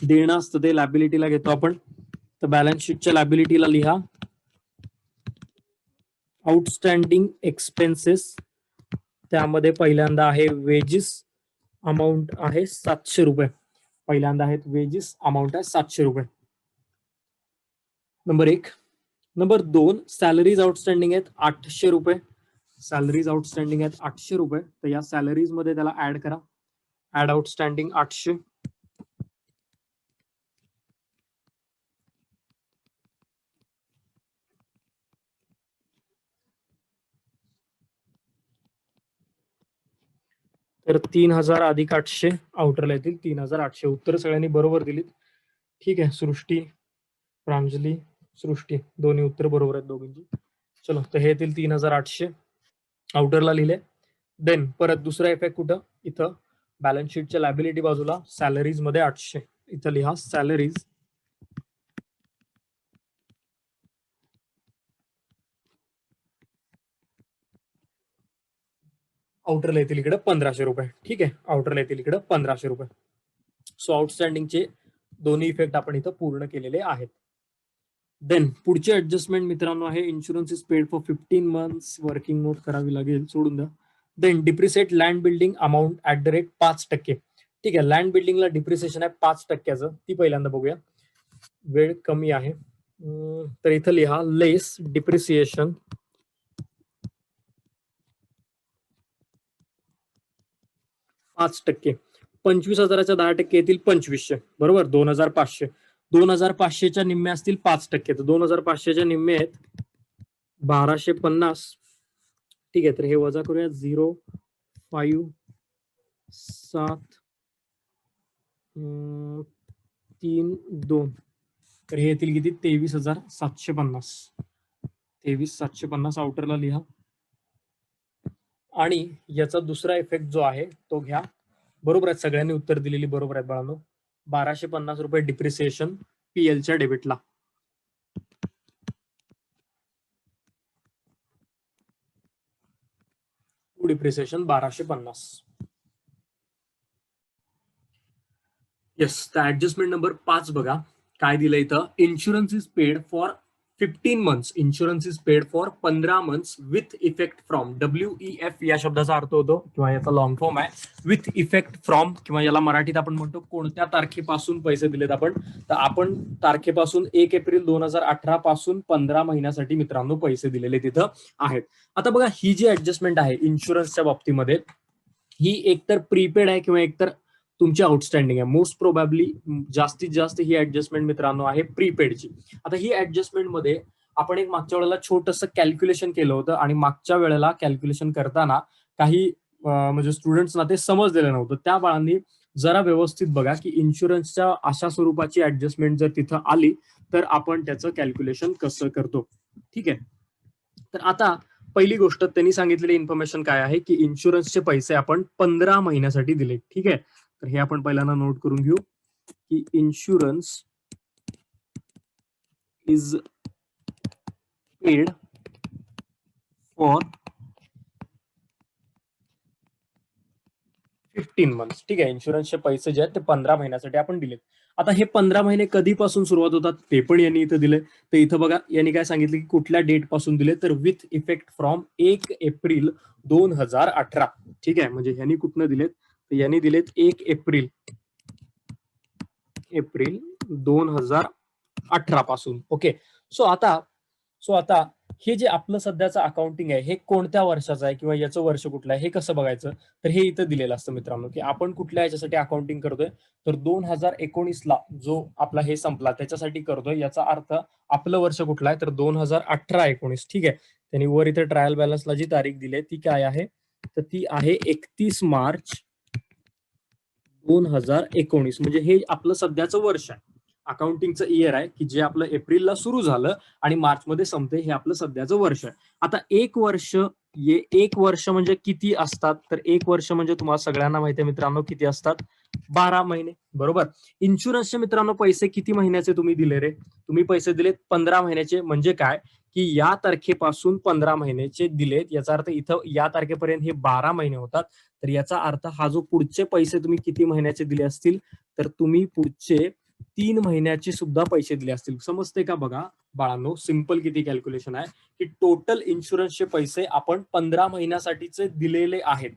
देणं असतं ते लॅबिलिटीला घेतो आपण. तर बॅलन्स शीटच्या लॅबिलिटीला लिहा आउटस्टँडिंग एक्सपेन्सेस. त्यामध्ये पहिल्यांदा आहे वेजेस, अमाऊंट आहे 700 रुपये. पहिल्यांदा आहेत वेजेस, अमाऊंट आहे 700 रुपये. नंबर 1. नंबर 2 सॅलरीज आउटस्टँडिंग आहेत 800 रुपये. सॅलरीज आउटस्टँडिंग आहेत 800 रुपये. तर या सॅलरीज मध्ये त्याला ऍड करा. Add outstanding 800. तर 3,000 अधिक 800 आउटरला येतील 3,800. उत्तर सगळ्यांनी बरोबर दिलीत. ठीक आहे, सृष्टी, प्रांजली, सृष्टी दोन्ही उत्तर बरोबर आहेत दोघींची. चलो, तर हे येतील 3,800 आउटरला लिहिले. देन परत दुसरा इफेक्ट कुठं, इथं बॅलन्स शीटच्या लॅबिलिटी बाजूला सॅलरीज मध्ये 800. इथं लिहा सॅलरीज. आउटरला येतील इकडे 1,500 रुपये. ठीक आहे, आउटरला येतील इकडे 1,500 रुपये. सो आउटस्टँडिंगचे दोन्ही इफेक्ट आपण इथं पूर्ण केलेले आहेत. देन पुढची ऍडजस्टमेंट मित्रांनो आहे insurance is paid for 15 months. Working note करावी लागेल, सोडून द्या. Then depreciate land building amount at the rate 5%. ठीक आहे, लँड बिल्डिंगला डिप्रिसिएशन आहे 5%. ती पहिल्यांदा बघूया, वेळ कमी आहे. तर इथं लिहा लेस डिप्रिसिएशन 5%. 25,000च्या 10% येतील 2,500. बरोबर, 2,500. 2,500च्या निम्मे असतील 5%. तर 2,500च्या निम्मे आहेत 1,250. ठीक आहे, तर हे वजा करूया. 0,5 7 3 2. तर हे येतील किती 23,750. 23,750 आउटरला लिहा. आणि याचा दुसरा इफेक्ट जो आहे तो घ्या. बरोबर आहे, सगळ्यांनी उत्तर दिलेली बरोबर आहे बाळांनो. 1,250 रुपये डिप्रिसिएशन पीएलच्या डेबिटला. डिप्रिसिएशन 1,250. येस, तर ऍडजस्टमेंट नंबर 5 बघा काय दिलं इथं. Insurance is paid for 15 months. Insurance is paid for 15 months with effect from. WEF या शब्दाचा अर्थ होतो किंवा याचा लॉंग फॉर्म आहे विथ इफेक्ट फ्रॉम, किंवा याला मराठीत आपण म्हणतो कोणत्या तारखेपासून पैसे दिलेत आपण. तर आपण तारखेपासून 1 एप्रिल 2018 पासून 15 महिन्यासाठी मित्रांनो पैसे दिलेले तिथं आहेत. आता बघा ही जी ऍडजस्टमेंट आहे इन्शुरन्सच्या बाबतीमध्ये, ही एकतर प्रीपेड आहे किंवा एकतर तुमची आउटस्टँडिंग आहे. मोस्ट प्रोबॅबली जास्तीत जास्त ही ऍडजस्टमेंट मित्रांनो आहे प्रीपेडची. आता ही ऍडजस्टमेंट मध्ये आपण एक मागच्या वेळेला छोटंसं कॅल्क्युलेशन केलं होतं आणि मागच्या वेळेला कॅल्क्युलेशन करताना काही म्हणजे स्टुडंट्सना ते समजलेलं नव्हतं. त्या बाळांनी जरा व्यवस्थित बघा की इन्शुरन्सच्या अशा स्वरूपाची ऍडजस्टमेंट जर तिथं आली तर आपण त्याचं कॅल्क्युलेशन कसं करतो. ठीक आहे, तर आता पहिली गोष्ट त्यांनी सांगितलेली इन्फॉर्मेशन काय आहे की इन्शुरन्सचे पैसे आपण 15 महिन्यासाठी दिले. ठीक आहे, तर हे आपण पहिल्यांदा नोट करून घेऊ की insurance is paid for 15 months. ठीक आहे, इन्शुरन्सचे पैसे जे आहेत ते 15 महिन्यासाठी आपण दिलेत. आता हे 15 महिने कधीपासून सुरुवात होतात ते पण यांनी इथं दिले. तर इथं बघा यांनी काय सांगितलं की कुठल्या डेट पासून दिले, तर विथ इफेक्ट फ्रॉम 1 एप्रिल 2018. ठीक आहे, म्हणजे यांनी कुठनं दिलेत, तर यांनी दिलेत 1 एप्रिल 2018 पासून. ओके, सो आता हे जे आपलं सध्याचं अकाउंटिंग आहे हे कोणत्या वर्षाचं आहे किंवा याचं वर्ष कुठलं आहे हे कसं बघायचं, तर हे इथं दिलेलं असतं मित्रांनो की आपण कुठल्या याच्यासाठी अकाउंटिंग करतोय, तर 2019ला जो आपला हे संपला त्याच्यासाठी करतोय. याचा अर्थ आपलं वर्ष कुठलं आहे, तर 2018-19. ठीक आहे, त्यांनी वर इथे ट्रायल बॅलन्सला जी तारीख दिली ती काय आहे, तर ती आहे 31 मार्च 2019. म्हणजे हे आपलं सध्याचं वर्ष आहे, अकाउंटिंगचं इयर आहे की जे आपलं एप्रिलला सुरू झालं आणि मार्च मध्ये संपते. हे आपलं सध्याचं वर्ष आहे. आता एक वर्ष म्हणजे किती असतात, तर एक वर्ष म्हणजे तुम्हाला सगळ्यांना माहिती आहे मित्रांनो किती असतात, 12 महिने. बरोबर, इन्शुरन्सचे मित्रांनो पैसे किती महिन्याचे तुम्ही दिले रे, तुम्ही पैसे दिलेत 15 महिन्याचे. म्हणजे काय की या तारखेपासून 15 महिन्याचे दिलेत, याचा अर्थ इथं या तारखेपर्यंत हे 12 महिने होतात. तर याचा अर्थ हा जो पुढचे पैसे तुम्ही किती महिन्याचे दिले असतील, तर तुम्ही पुढचे 3 महिन्याचे सुद्धा पैसे दिले असतील. समजते का बघा बाळांनो, सिंपल किती कॅल्क्युलेशन आहे की टोटल इन्शुरन्सचे पैसे आपण 15 महिन्यासाठीचे दिलेले आहेत.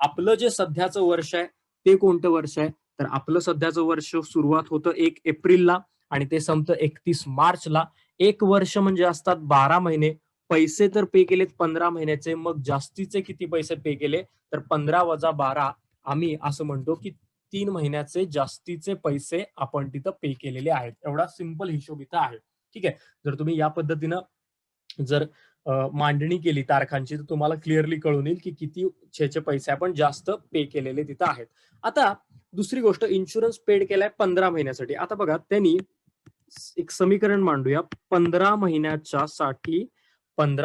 आपलं जे सध्याचं वर्ष आहे ते कोणतं वर्ष आहे, तर आपलं सध्याचं वर्ष सुरुवात होतं 1 एप्रिलला आणि ते संपतं 31 मार्चला. एक वर्ष म्हणजे असतात 12 महिने. पैसे तर पे केलेत 15 महिन्याचे, मग जास्तीचे किती पैसे पे केले, तर 15 वजा 12 आम्ही असं म्हणतो की 3 महिन्याचे जास्तीचे पैसे आपण तिथं पे केलेले आहेत. एवढा सिंपल हिशोब इथं आहे. ठीक आहे, जर तुम्ही या पद्धतीनं जर मांडणी केली तारखांची तर तुम्हाला क्लिअरली कळून येईल की किती चे पैसे आपण जास्त पे केलेले तिथं आहेत. आता दुसरी गोष्ट, इन्शुरन्स पेड केलाय 15 महिन्यासाठी. आता बघा त्यांनी एक समीकरण मांडूया. 15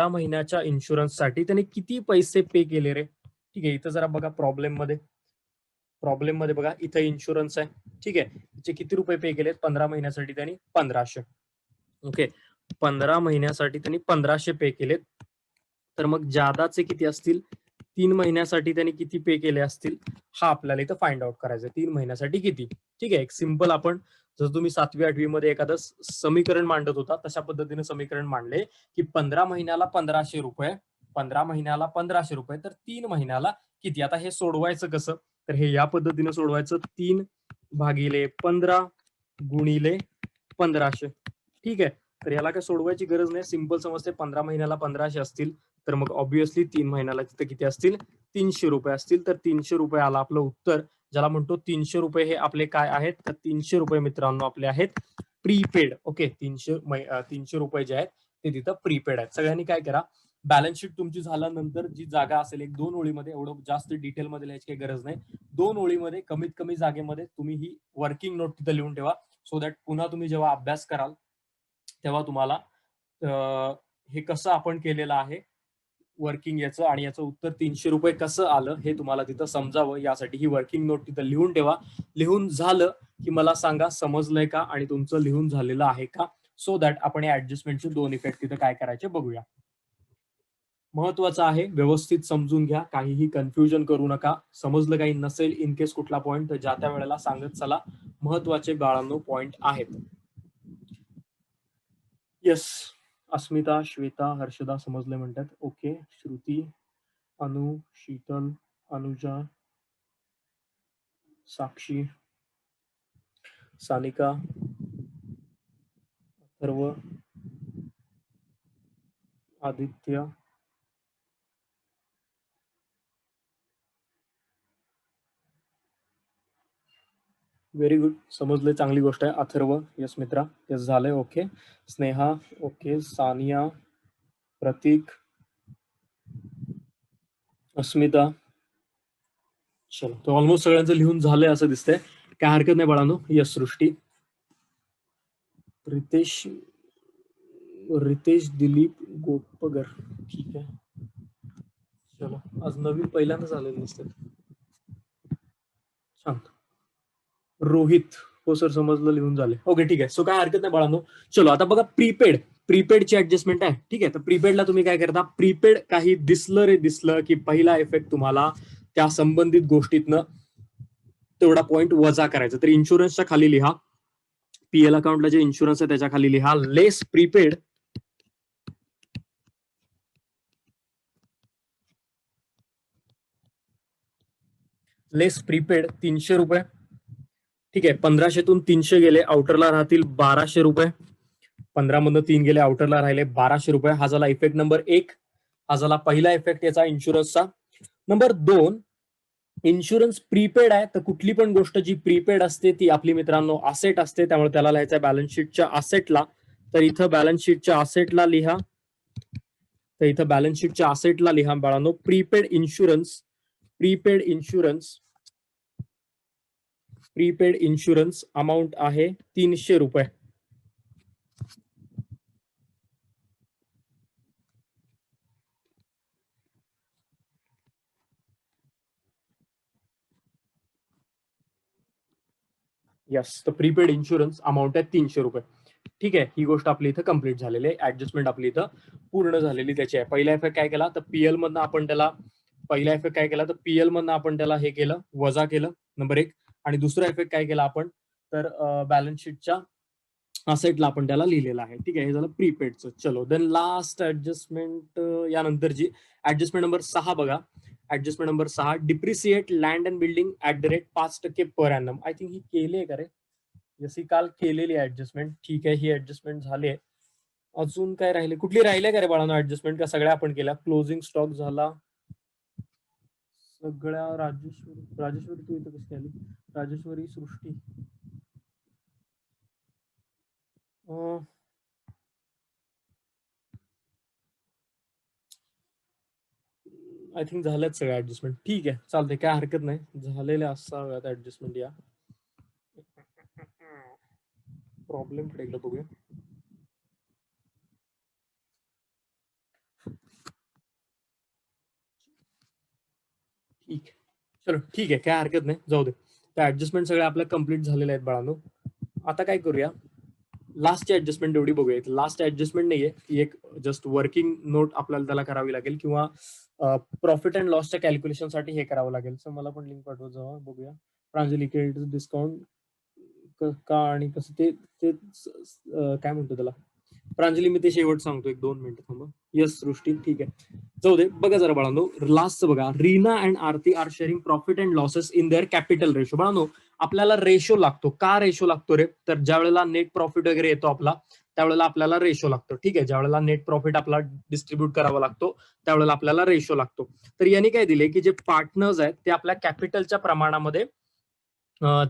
महिन्याच्या इन्शुरन्ससाठी त्यांनी किती पैसे पे केले रे. ठीक आहे, इथं जरा बघा प्रॉब्लेम मध्ये बघा इथं इन्शुरन्स आहे. ठीक आहे, तिचे किती रुपये पे केलेत 15 महिन्यासाठी त्यांनी 1500. ओके, 15 महिन्यासाठी त्यांनी 1500 पे केलेत. तर मग जादाचे किती असतील, 3 महिन्यासाठी त्यांनी किती पे केले असतील, हा आपल्याला इथं फाइंड आउट करायचं. 3 महिन्यासाठी किती. ठीक आहे, एक सिंपल आपण जर तुम्ही 7वी-8वी मध्ये एखादं समीकरण मांडत होता तशा पद्धतीने समीकरण मांडले की 15 महिन्याला 1500 रुपये, 15 महिन्याला 1500 रुपये, तर 3 महिन्याला किती. आता हे सोडवायचं कसं, तर हे या पद्धतीने सोडवायचं. 3/15 गुणिले 1500. ठीक आहे, तर याला काय सोडवायची गरज नाही, सिंपल समजते. 15 महिन्याला 1500 असतील तर मग ऑब्व्हियसली 3 महिन्याला तिथे किती असतील, 300 रुपये असतील. तर 300 रुपये आला आपलं उत्तर, ज्याला म्हणतो 300 रुपये हे आपले काय आहेत, तर 300 रुपये मित्रांनो आपले आहेत प्रीपेड. ओके, 300 रुपये जे आहेत ते तिथं प्रीपेड आहेत. सगळ्यांनी काय करा, बॅलन्स शीट तुमची झाल्यानंतर जी जागा असेल, एक 2 ओळीमध्ये, एवढं जास्त डिटेलमध्ये लिहायची काही गरज नाही, 2 ओळीमध्ये कमीत कमी जागेमध्ये तुम्ही ही वर्किंग नोट तिथं लिहून ठेवा, सो दॅट पुन्हा तुम्ही जेव्हा अभ्यास कराल तेव्हा तुम्हाला हे कसं आपण केलेलं आहे वर्किंग याचं आणि याचं उत्तर 300 रुपये कसं आलं हे तुम्हाला तिथं समजावं, यासाठी ही वर्किंग नोट तिथं लिहून ठेवा. लिहून झालं की मला सांगा समजलंय का आणि तुमचं लिहून झालेलं आहे का, सो दॅट आपण या ऍडजस्टमेंटचे 2 इफेक्ट तिथं काय करायचे बघूया. महत्वाचं आहे, व्यवस्थित समजून घ्या, काहीही कन्फ्युजन करू नका. समजलं काही नसेल इन केस कुठला पॉईंट, तर ज्या त्या वेळेला सांगत चला. महत्वाचे बाळांनो पॉईंट आहेत. येस, अस्मिता, श्वेता, हर्षदा समजले म्हणतात. ओके, श्रुती, अनु, शीतल, अनुजा, साक्षी, सानिका, अथर्व, आदित्य, व्हेरी गुड, समजले, चांगली गोष्ट आहे. अथर्व, यस मित्रा, यस झालंय. ओके, स्नेहा, ओके, सानिया, प्रतीक, अस्मिता, चलो, तो ऑलमोस्ट सगळ्यांचं लिहून झालंय असं दिसतंय, काय हरकत नाही बाळांनो. यस, सृष्टी, रितेश, रितेश दिलीप गोपगर, ठीक आहे. चलो, आज नवीन पहिल्यांदाच आलेलं दिसतं. शांत, रोहित, हो सर समजलं, लिहून झाले. ओके, ठीक आहे. सो काय हरकत नाही बाळांनो. चलो, आता बघा प्रीपेडची ऍडजस्टमेंट आहे, ठीक आहे. तर प्रीपेडला तुम्ही काय करता, प्रीपेड काही दिसलं की पहिला इफेक्ट तुम्हाला त्या संबंधित गोष्टीतनं तेवढा पॉईंट वजा करायचा. तर इन्शुरन्सच्या खाली लिहा, पीएल अकाउंटला जे इन्शुरन्स आहे त्याच्या खाली लिहा लेस प्रीपेड, लेस प्रीपेड 300 रुपये, ठीक आहे. 1500तून 300 गेले, आउटरला राहतील 1200 रुपये. 15 मधून 3 गेले, आउटरला राहिले 1200 रुपये. हा झाला इफेक्ट नंबर 1. हा झाला पहिला इफेक्ट याचा इन्शुरन्सचा. नंबर 2, इन्शुरन्स प्रीपेड आहे, तर कुठली पण गोष्ट जी प्रीपेड असते ती आपली मित्रांनो असेट असते, त्यामुळे त्याला लिहायचं बॅलन्स शीटच्या असेटला. तर इथं बॅलन्स शीटच्या असेटला लिहा, तर इथं बॅलन्स शीटच्या असेटला लिहा बाळांनो, prepaid insurance, prepaid insurance amount आहे 300 रुपये. यस, तर प्रीपेड इन्शुरन्स अमाऊंट आहे 300 रुपये. ठीक आहे, ही गोष्ट आपली इथं कंप्लीट झालेली आहे, ऍडजस्टमेंट आपली इथं पूर्ण झालेली त्याची आहे. पहिला इफेक्ट काय केला, तर पीएल मधनं आपण त्याला, पहिला इफेक्ट काय केला, तर पीएल मधनं आपण त्याला हे केलं, वजा केलं, नंबर 1. आणि दुसरा इफेक्ट काय केला आपण, तर बॅलन्स शीटच्या असेटला आपण त्याला लिहिलेलं आहे. ठीक आहे, हे झालं प्रीपेडचं. चलो, देन लास्ट ऍडजस्टमेंट, यानंतरची ऍडजस्टमेंट नंबर 6 बघा. Adjustment number 6, depreciate land and building @ 5% per annum. I think ही केली आहे का रे, जशी काल केलेली ऍडजस्टमेंट. ठीक आहे, ही ऍडजस्टमेंट झाली आहे. अजून काय राहिले, कुठली राहिल्या का रे बाळांनो ऍडजस्टमेंट, का सगळ्या आपण केल्या. क्लोजिंग स्टॉक झाला सगळ्या. राजेश्वरी तू इथं कशी आली, राजेश्वरी, सृष्टी, आय थिंक झाल्यात सगळ्या ऍडजस्टमेंट. ठीक आहे, चालते, काय हरकत नाही, झालेल्या असाव्यात ऍडजस्टमेंट. या प्रॉब्लेम कडे एकदा बघूया. ठीक, चलो ठीक आहे, काय हरकत नाही, जाऊ दे. त्या ऍडजस्टमेंट सगळ्या आपल्या कम्प्लीट झालेल्या आहेत बाळांनो. आता काय करूया, लास्टची ऍडजस्टमेंट एवढी बघूया. लास्ट ऍडजस्टमेंट नाहीये, ती एक जस्ट वर्किंग नोट आपल्याला त्याला करावी लागेल, किंवा प्रॉफिट अँड लॉसच्या कॅल्क्युलेशनसाठी हे करावं लागेल. सो मला पण लिंक पाठवत जावा, बघूया. प्रांजली, क्रेडिट डिस्काउंट का आणि कसं ते ते काय म्हणतो त्याला, प्रांजली मी ते शेवट सांगतो, 1-2 मिनिटं थांबा. यस, सृष्टी, ठीक आहे, जाऊ दे. बघा जरा बाळांनो, लास्टचं बघा, Reena and Aarti are sharing profit and losses in their capital ratio. बाळांनो, आपल्याला रेशो लागतो. का रेशो लागतो रे, तर ज्या वेळेला नेट प्रॉफिट वगैरे येतो आपला, त्यावेळेला आपल्याला रेशो लागतो. ठीक आहे, ज्या वेळेला नेट प्रॉफिट आपला डिस्ट्रीब्यूट करावा लागतो, त्यावेळेला आपल्याला रेशो लागतो. तर यांनी काय दिले, की जे पार्टनर्स आहेत ते आपल्या कॅपिटलच्या प्रमाणामध्ये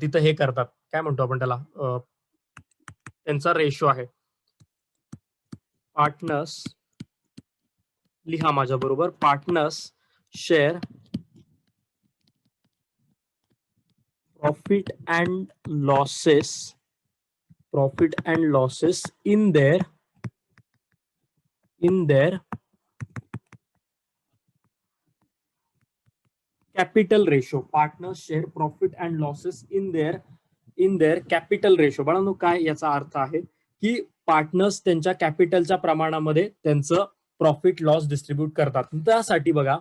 तिथं हे करतात, काय म्हणतो आपण त्याला, त्यांचा रेशो आहे. पार्टनर्स लिहा माझ्या बरोबर, partners share profit and losses in their capital ratio. Partners share profit and losses in their capital ratio. बाळांनो, काय याचा अर्थ आहे की पार्टनर्स त्यांच्या कॅपिटलच्या प्रमाणामध्ये त्यांचं प्रॉफिट लॉस डिस्ट्रीब्यूट करतात. त्यासाठी बघा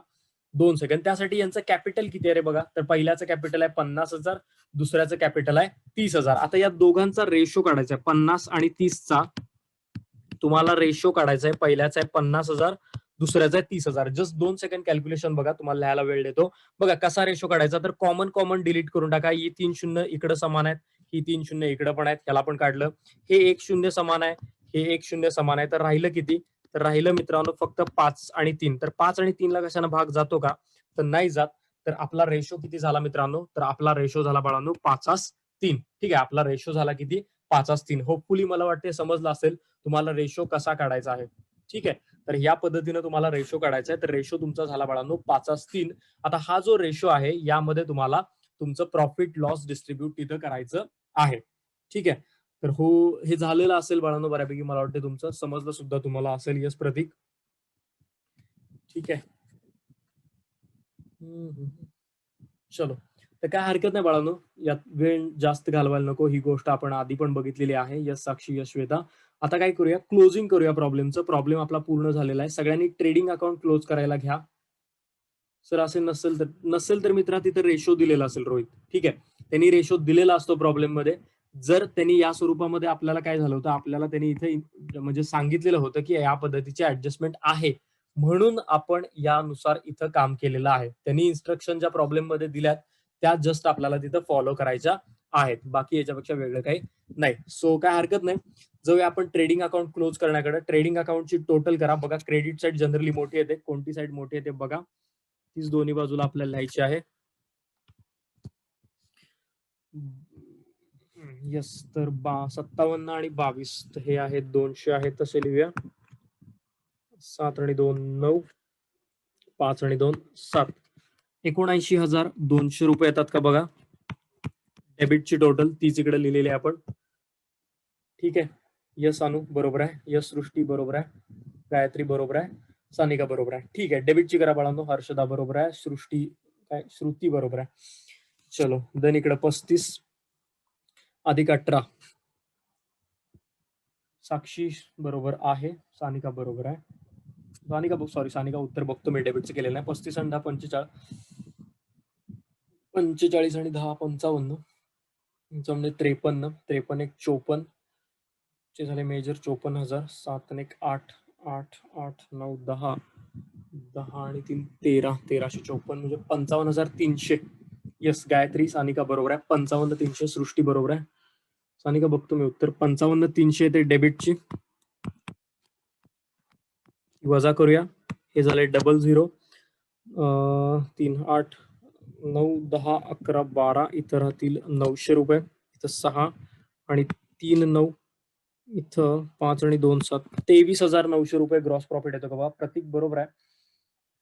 2 सेकंड, त्यासाठी यांचं कॅपिटल किती आहे रे बघा, तर पहिल्याचं कॅपिटल आहे 50,000, दुसऱ्याचं कॅपिटल आहे 30,000. आता या दोघांचा रेशो काढायचा आहे 50 आणि 30चा. तुम्हाला रेशो काढायचा आहे, पहिल्याचा आहे 50,000, दुसऱ्याचा आहे 30,000. जस्ट 2 सेकंड कॅल्क्युलेशन बघा, तुम्हाला लिहायला वेळ देतो. बघा कसा रेशो काढायचा, तर कॉमन डिलीट करून टाका. ही 3 शून्य इकडे समान आहेत, ही 3 शून्य इकडे पण आहेत, त्याला पण काढलं. हे 1 शून्य समान आहे, हे 1 शून्य समान आहे, तर राहिलं किती, तर राहिलं मित्रांनो फक्त 5 आणि 3. तर 5 आणि 3 ला कशाने भाग जातो का, तर नाही जात. तर आपला रेशो किती झाला मित्रांनो, तर आपला रेशो झाला बाळांनो 5:3. ठीक आहे, आपला रेशो झाला किती, 5:3. होपफुली मला वाटते समजलं असेल तुम्हाला रेशो कसा काढायचा आहे. ठीक आहे, तर या पद्धतीने तुम्हाला रेशो काढायचा आहे. तर रेशो तुमचा झाला बाळांनो 5:3. आता हा जो रेशो आहे यामध्ये तुम्हाला तुमचं प्रॉफिट लॉस डिस्ट्रीब्यूट तिथं करायचं आहे. ठीक आहे, तर हो, हे झालेलं असेल बाळांनो बऱ्यापैकी. मला वाटतं तुमचं समजलं सुद्धा तुम्हाला असेल. यस प्रतीक, ठीक आहे. चलो, तर काय हरकत नाही बाळांनो, यात वेळ जास्त घालवायला नको. ही गोष्ट आपण आधी पण बघितलेली आहे. यस साक्षी, यश श्वेता. आता काय करूया, क्लोजिंग करूया प्रॉब्लेमचं. प्रॉब्लेम आपला पूर्ण झालेला आहे. सगळ्यांनी ट्रेडिंग अकाउंट क्लोज करायला घ्या. सर असे नसेल तर मित्रा तिथे रेशो दिलेला असेल रोहित. ठीक आहे, त्यांनी रेशो दिलेला असतो प्रॉब्लेम मध्ये. जर त्यांनी या स्वरूपामध्ये आपल्याला काय झालं होतं, आपल्याला त्यांनी इथे म्हणजे सांगितलेलं होतं की या पद्धतीचे ऍडजस्टमेंट आहे, म्हणून आपण यानुसार इथं काम केलेलं आहे. त्यांनी इन्स्ट्रक्शन ज्या प्रॉब्लेम मध्ये दिल्यात त्या जस्ट आपल्याला तिथं फॉलो करायच्या आहेत. बाकी याच्यापेक्षा वेगळं काही नाही. सो काय हरकत नाही, जाऊया आपण ट्रेडिंग अकाउंट क्लोज करण्याकडे. ट्रेडिंग अकाउंटची टोटल करा. बघा क्रेडिट साईड जनरली मोठी येते, कोणती साईड मोठी येते बघा, तीच दोन्ही बाजूला आपल्याला लिहायची आहे. यस, तर 57 आणि 22 हे आहेत 200 आहेत, तसे लिहूया. 7 आणि 2 9, 5 आणि 2 7, 79,200 रुपये येतात का बघा. डेबिटची टोटल तीच इकडे लिहिलेली आहे आपण. ठीक आहे, यस अनु बरोबर आहे, यस सृष्टी बरोबर आहे, गायत्री बरोबर आहे, सानिका बरोबर आहे. ठीक आहे, डेबिटची करा बाळांनो. हर्षदा बरोबर आहे, सृष्टी काय श्रुती बरोबर आहे. चलो देन इकडे 35 अधिक 18, साक्षी बरोबर आहे, सानिका बरोबर आहे. सानिका उत्तर बघतो मी, डेबिटचं केलेलं आहे. 35 आणि 10 45 आणि 10 55, 53 53 एक 54 चे झाले मेजर 54,000. 7 आणि 1 8 8 8 9 10 10 आणि 3 13 1354 म्हणजे 55,300. यस गायत्री सानिका बरोबर आहे, 55,300. सृष्टी बरोबर आहे. सानिका बघतो मी उत्तर, 55,300 ते डेबिटची. वजा करूया, हे झाले 00 3 8 9 10 11 12, इथं राहतील 900 रुपये, इथं 6 आणि 3 9, इथं 5 आणि 2 7, 23,900 रुपये ग्रॉस प्रॉफिट येतो का बा. प्रतीक बरोबर आहे.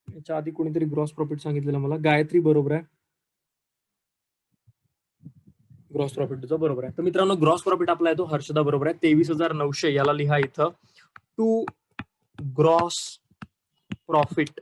याच्या आधी कोणीतरी ग्रॉस प्रॉफिट सांगितलेलं मला. गायत्री बरोबर आहे, ग्रॉस प्रॉफिटचा बरोबर आहे. तर मित्रांनो ग्रॉस प्रॉफिट आपला येतो. हर्षदा बरोबर आहे 23,900. याला लिहा इथं टू ग्रॉस प्रॉफिट.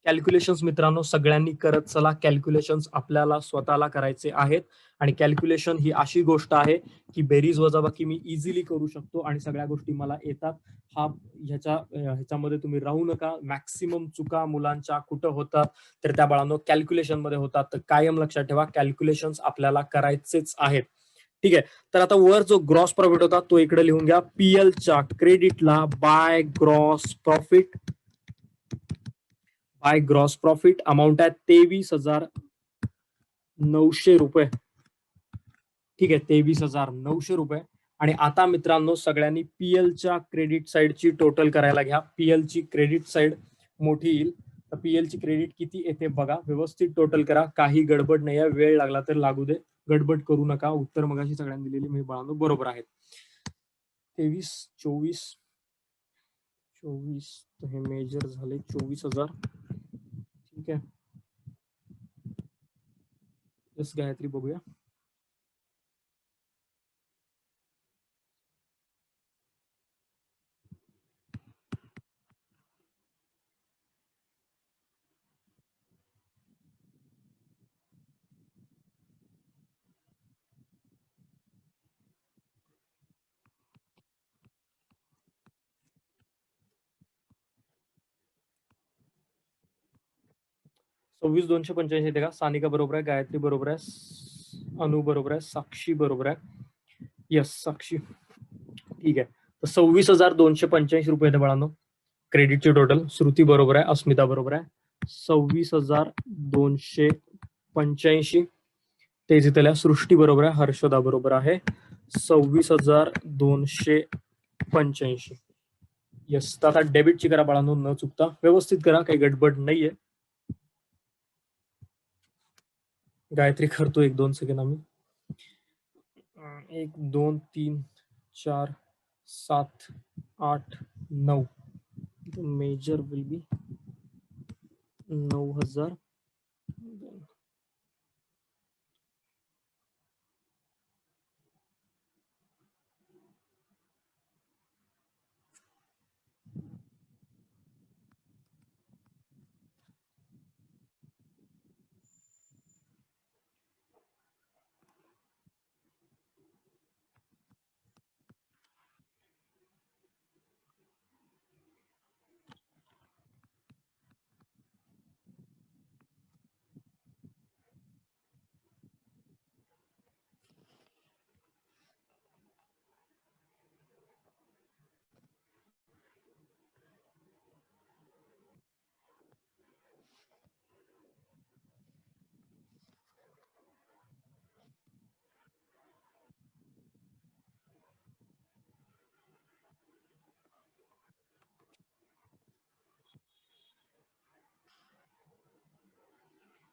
कॅल्क्युलेशन्स मित्रांनो सगळ्यांनी करत चला. कॅल्क्युलेशन्स आपल्याला स्वतःला करायचे आहेत आणि कॅल्क्युलेशन ही अशी गोष्ट आहे की बेरीज वजाबाकी मी इझिली करू शकतो आणि सगळ्या गोष्टी मला येतात. ह्याच्यामध्ये तुम्ही राहू नका. मॅक्सिमम चुका मुलांच्या कुठं होतात, तर त्या बाळांनो कॅल्क्युलेशन मध्ये होतात. तर कायम लक्षात ठेवा कॅल्क्युलेशन्स आपल्याला करायचेच आहेत. ठीक आहे, तर आता वर जो ग्रॉस प्रॉफिट होता तो इकडे लिहून घ्या. पीएलच्या क्रेडिटला बाय ग्रॉस प्रॉफिट अमाऊंट आहे 23,900 रुपये. ठीक आहे, 23,900 रुपये. आणि आता मित्रांनो सगळ्यांनी पीएलच्या क्रेडिट साईडची टोटल करायला घ्या. पीएलची क्रेडिट साईड मोठी येईल, तर पीएलची क्रेडिट किती येते बघा. व्यवस्थित टोटल करा, काही गडबड नाही आहे. वेळ लागला तर लागू दे, गडबड करू नका. उत्तर मगाशी सगळ्यांनी दिलेली मी बाळांनो बरोबर आहेत. 23 24 24 हे मेजर झाले 24,000. ठीक आहे, जस गायत्री बघूया. सव्वीस 285 येते का? सानिका बरोबर आहे, गायत्री बरोबर आहे, अनु बरोबर आहे, साक्षी बरोबर आहे. यस साक्षी, ठीक आहे. तर 26,285 रुपये येते बाळांनो क्रेडिटचे टोटल. श्रुती बरोबर आहे, अस्मिता बरोबर आहे. 26,285. तेच इथल्या सृष्टी बरोबर आहे, हर्षदा बरोबर आहे. 26,285. यस, तर आता डेबिटची करा बाळांनो, न चुकता व्यवस्थित करा, काही गडबड नाहीये. गायत्री करतो 1-2 सेकंड आम्ही. 1 2 3 4 7 8 9. Major will be 9,000.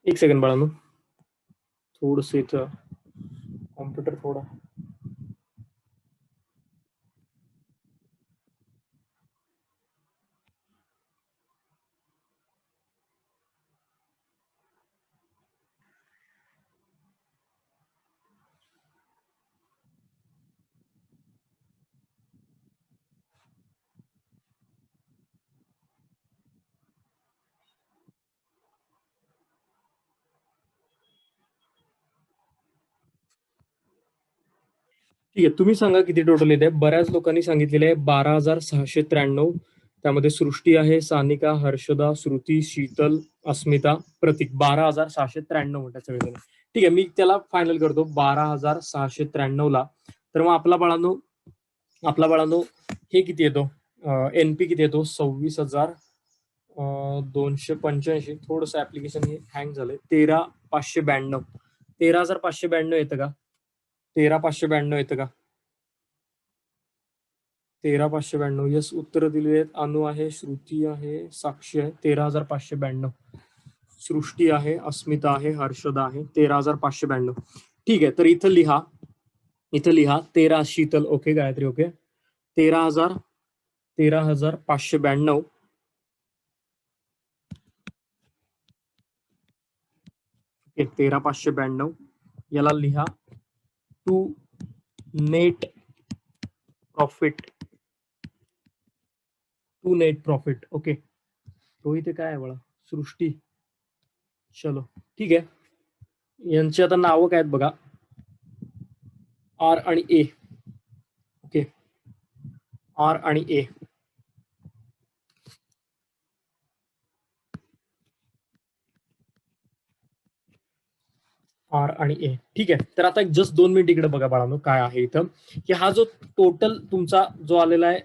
एक सेकंड बाळांनो, थोडस इथं कॉम्प्युटर थोडा. ठीक आहे, तुम्ही सांगा किती टोटल येते. बऱ्याच लोकांनी सांगितलेले आहे 12,693. त्यामध्ये सृष्टी आहे, सानिका, हर्षदा, श्रुती, शीतल, अस्मिता, प्रतीक. 12,693 म्हणतात सगळेजण. ठीक आहे, मी त्याला फायनल करतो 12,693 ला. तर मग आपला बाळांनो हे किती येतो, एनपी किती येतो? 26,285. थोडस ऍप्लिकेशन हे हँग झालंय. 13,592. 13,592 येतं का? 13,592 येतं का? 13,592. यस, उत्तर दिली आहेत. अनु आहे, श्रुती आहे, साक्षी आहे. 13,592. सृष्टी आहे, अस्मिता आहे, हर्षदा आहे. 13,592. ठीक आहे, तर इथं लिहा 13. Sheetal okay, Gayatri okay. 13,592. Okay, 13,592. याला लिहा टू नेट प्रॉफिट. ओके, तो इथे काय आहे बळा? सृष्टी. चलो ठीक आहे, यांची आता नावं काय आहेत बघा, आर आणि ए. ओके, आर आणि ए. आर आणि ए. ठीक आहे, तर आता जस्ट 2 मिनिट इकडे बघा बाळांनो, काय आहे इथं की हा जो टोटल तुमचा जो आलेला आहे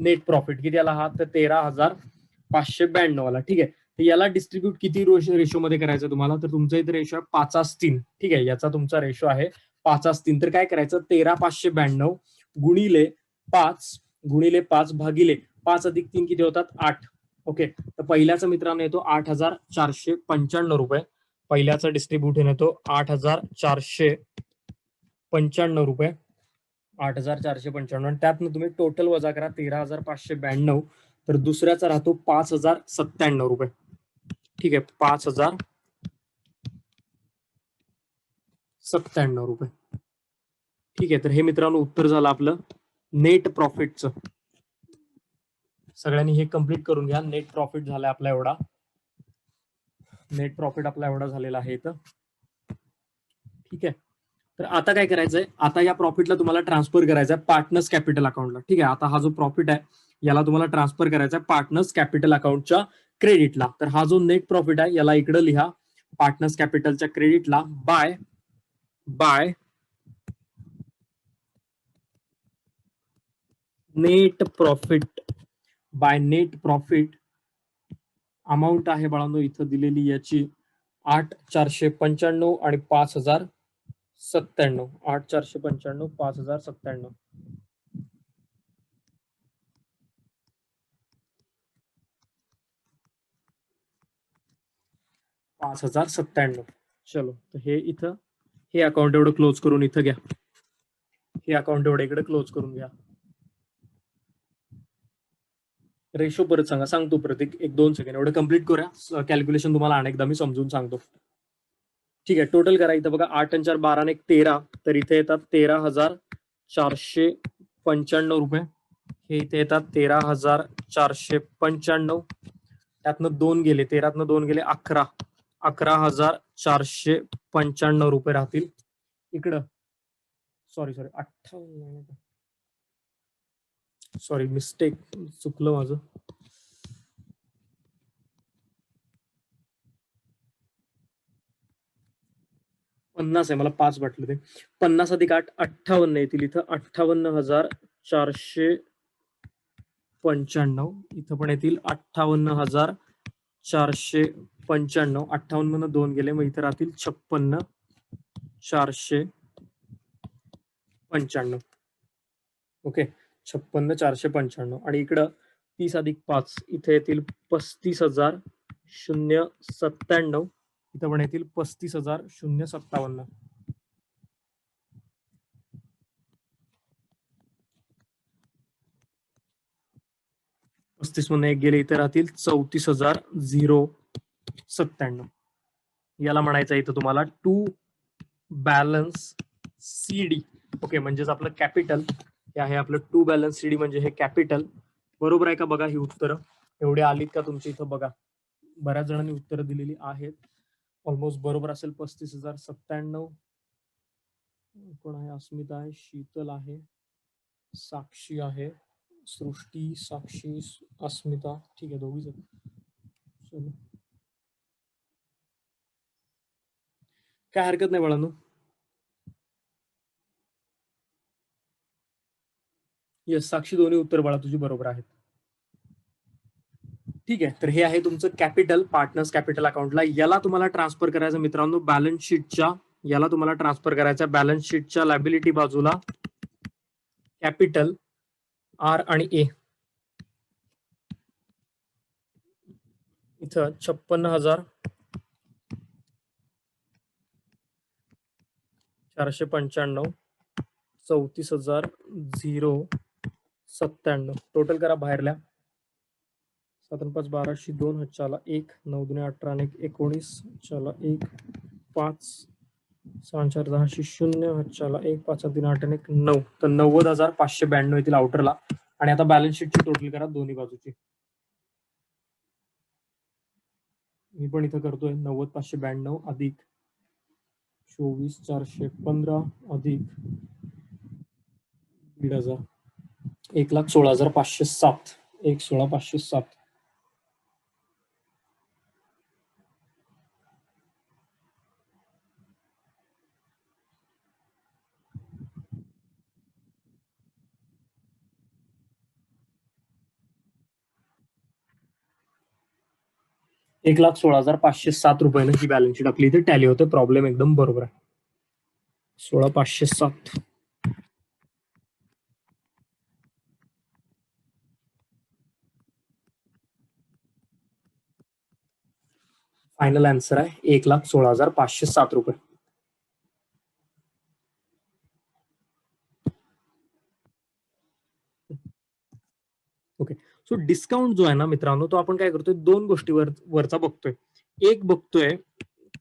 नेट प्रॉफिट किती आला हा, तर 13,592 आला. ठीक आहे, तर याला डिस्ट्रीब्यूट किती रेशो मध्ये करायचं तुम्हाला, तर तुमचा इथे रेशो आहे 5:3. ठीक आहे, याचा तुमचा रेशो आहे 5:3. तर काय करायचं, 13,592 गुणिले 5 भागिले 5 अधिक 3 किती होतात? 8. ओके, तर पहिल्याचा मित्रांनो येतो 8,495 रुपये. पहिल्याचा डिस्ट्रीब्युशन येतो 8,495 रुपये. 8,495 आणि त्यातनं तुम्ही टोटल वजा करा 13,592, तर दुसऱ्याचा राहतो 5,097 रुपये. ठीक आहे, 5,097 रुपये. ठीक आहे, तर हे मित्रांनो उत्तर झालं आपलं नेट प्रॉफिटचं. सगळ्यांनी हे कम्प्लीट करून घ्या. नेट प्रॉफिट झाला आपला एवढा. नेट प्रॉफिट आपला एवढा झालेला आहे इथं. ठीक आहे, तर आता काय करायचंय, आता या प्रॉफिटला तुम्हाला ट्रान्सफर करायचा आहे पार्टनर्स कॅपिटल अकाउंटला. ठीक आहे, आता हा जो प्रॉफिट आहे याला तुम्हाला ट्रान्सफर करायचा आहे पार्टनर्स कॅपिटल अकाउंटच्या क्रेडिटला. तर हा जो नेट प्रॉफिट आहे याला इकडे लिहा पार्टनर्स कॅपिटलच्या क्रेडिटला by net profit. By net profit amount आहे बाळांनो इथं दिलेली याची 8,495 आणि 5,097. 8,495 5,097. 5,097. चलो, तर हे इथं हे अकाउंट एवढं क्लोज करून इथं घ्या. हे अकाउंट एवढं इकडे क्लोज करून घ्या. रेशो परत सांगतो प्रत्येक 1-2 सेकंड एवढं कम्प्लीट करूया. कॅल्क्युलेशन तुम्हाला अनेकदा मी समजून सांगतो. ठीक आहे, टोटल करा इथं बघा 8 आणि 4 12 आणि 1 13, तर इथे येतात 13,495 रुपये. हे इथे येतात 13,495. त्यातनं 2 गेले, 13तनं 2 गेले 11, 11,495 रुपये राहतील इकडं. सॉरी 58, सॉरी मिस्टेक, चुकलं माझं. 50 आहे, मला 5 वाटलं ते. 50 अधिक 8 58 येतील इथं. 58,495 इथं पण येतील. 58,495. 58 मधनं 2 गेले, मग इथं राहतील 56,495. ओके, 56,495. आणि इकडं 30 अधिक 5 इथे येतील 35,097. इथं पण येतील 35,057. 35 मधून एक गेले, इथे राहतील 34,097. याला म्हणायचं इथं तुम्हाला टू बॅलन्स सीडी. ओके, म्हणजेच आपलं कॅपिटल हे आहे. आपलं टू बॅलन्स सीडी म्हणजे हे कॅपिटल. बरोबर आहे का बघा ही उत्तरं एवढे आलीत का तुमची इथं बघा. बऱ्याच जणांनी उत्तरं दिलेली आहेत. ऑलमोस्ट बरोबर असेल. 35,097. कोण आहे? अस्मिता आहे, शीतल आहे, साक्षी आहे, सृष्टी, साक्षी, अस्मिता. ठीक आहे, दोघीच आहेत. चलो, काय हरकत नाही बाळांनो. येस साक्षी, दोन्ही उत्तर बाळा तुझी बरोबर आहेत. ठीक आहे, तर हे आहे तुमचं कॅपिटल पार्टनर्स कॅपिटल अकाउंटला. याला तुम्हाला ट्रान्सफर करायचं मित्रांनो बॅलन्स शीटच्या. याला तुम्हाला ट्रान्सफर करायचा बॅलन्स शीटच्या लायबिलिटी बाजूला कॅपिटल आर आणि ए. इथं 56,495, 34,097. टोटल करा बाहेरल्या. 7 5 12 2 हच्चाला 1, 9 2 18 आणि 19 हच्चाला 1, 5 6 4 10 0 हच्चाला 1, 5 3 8 आणि 9. तर 90,592 येतील आउटरला. आणि आता बॅलन्स शीटची टोटल करा दोन्ही बाजूची. मी पण इथं करतोय 90,592 अधिक 24,415 अधिक 1,500, 1,16,507. 1,16,507. ₹1,16,507 ही बॅलन्स शीट आपली इथे टॅली होते. प्रॉब्लेम एकदम बरोबर आहे. 16,507. फायनल आन्सर आहे ₹1,16,507. सो डिस्काउंट जो आहे ना मित्रांनो, तो आपण काय करतोय, दोन गोष्टीवर वरचा बघतोय. एक बघतोय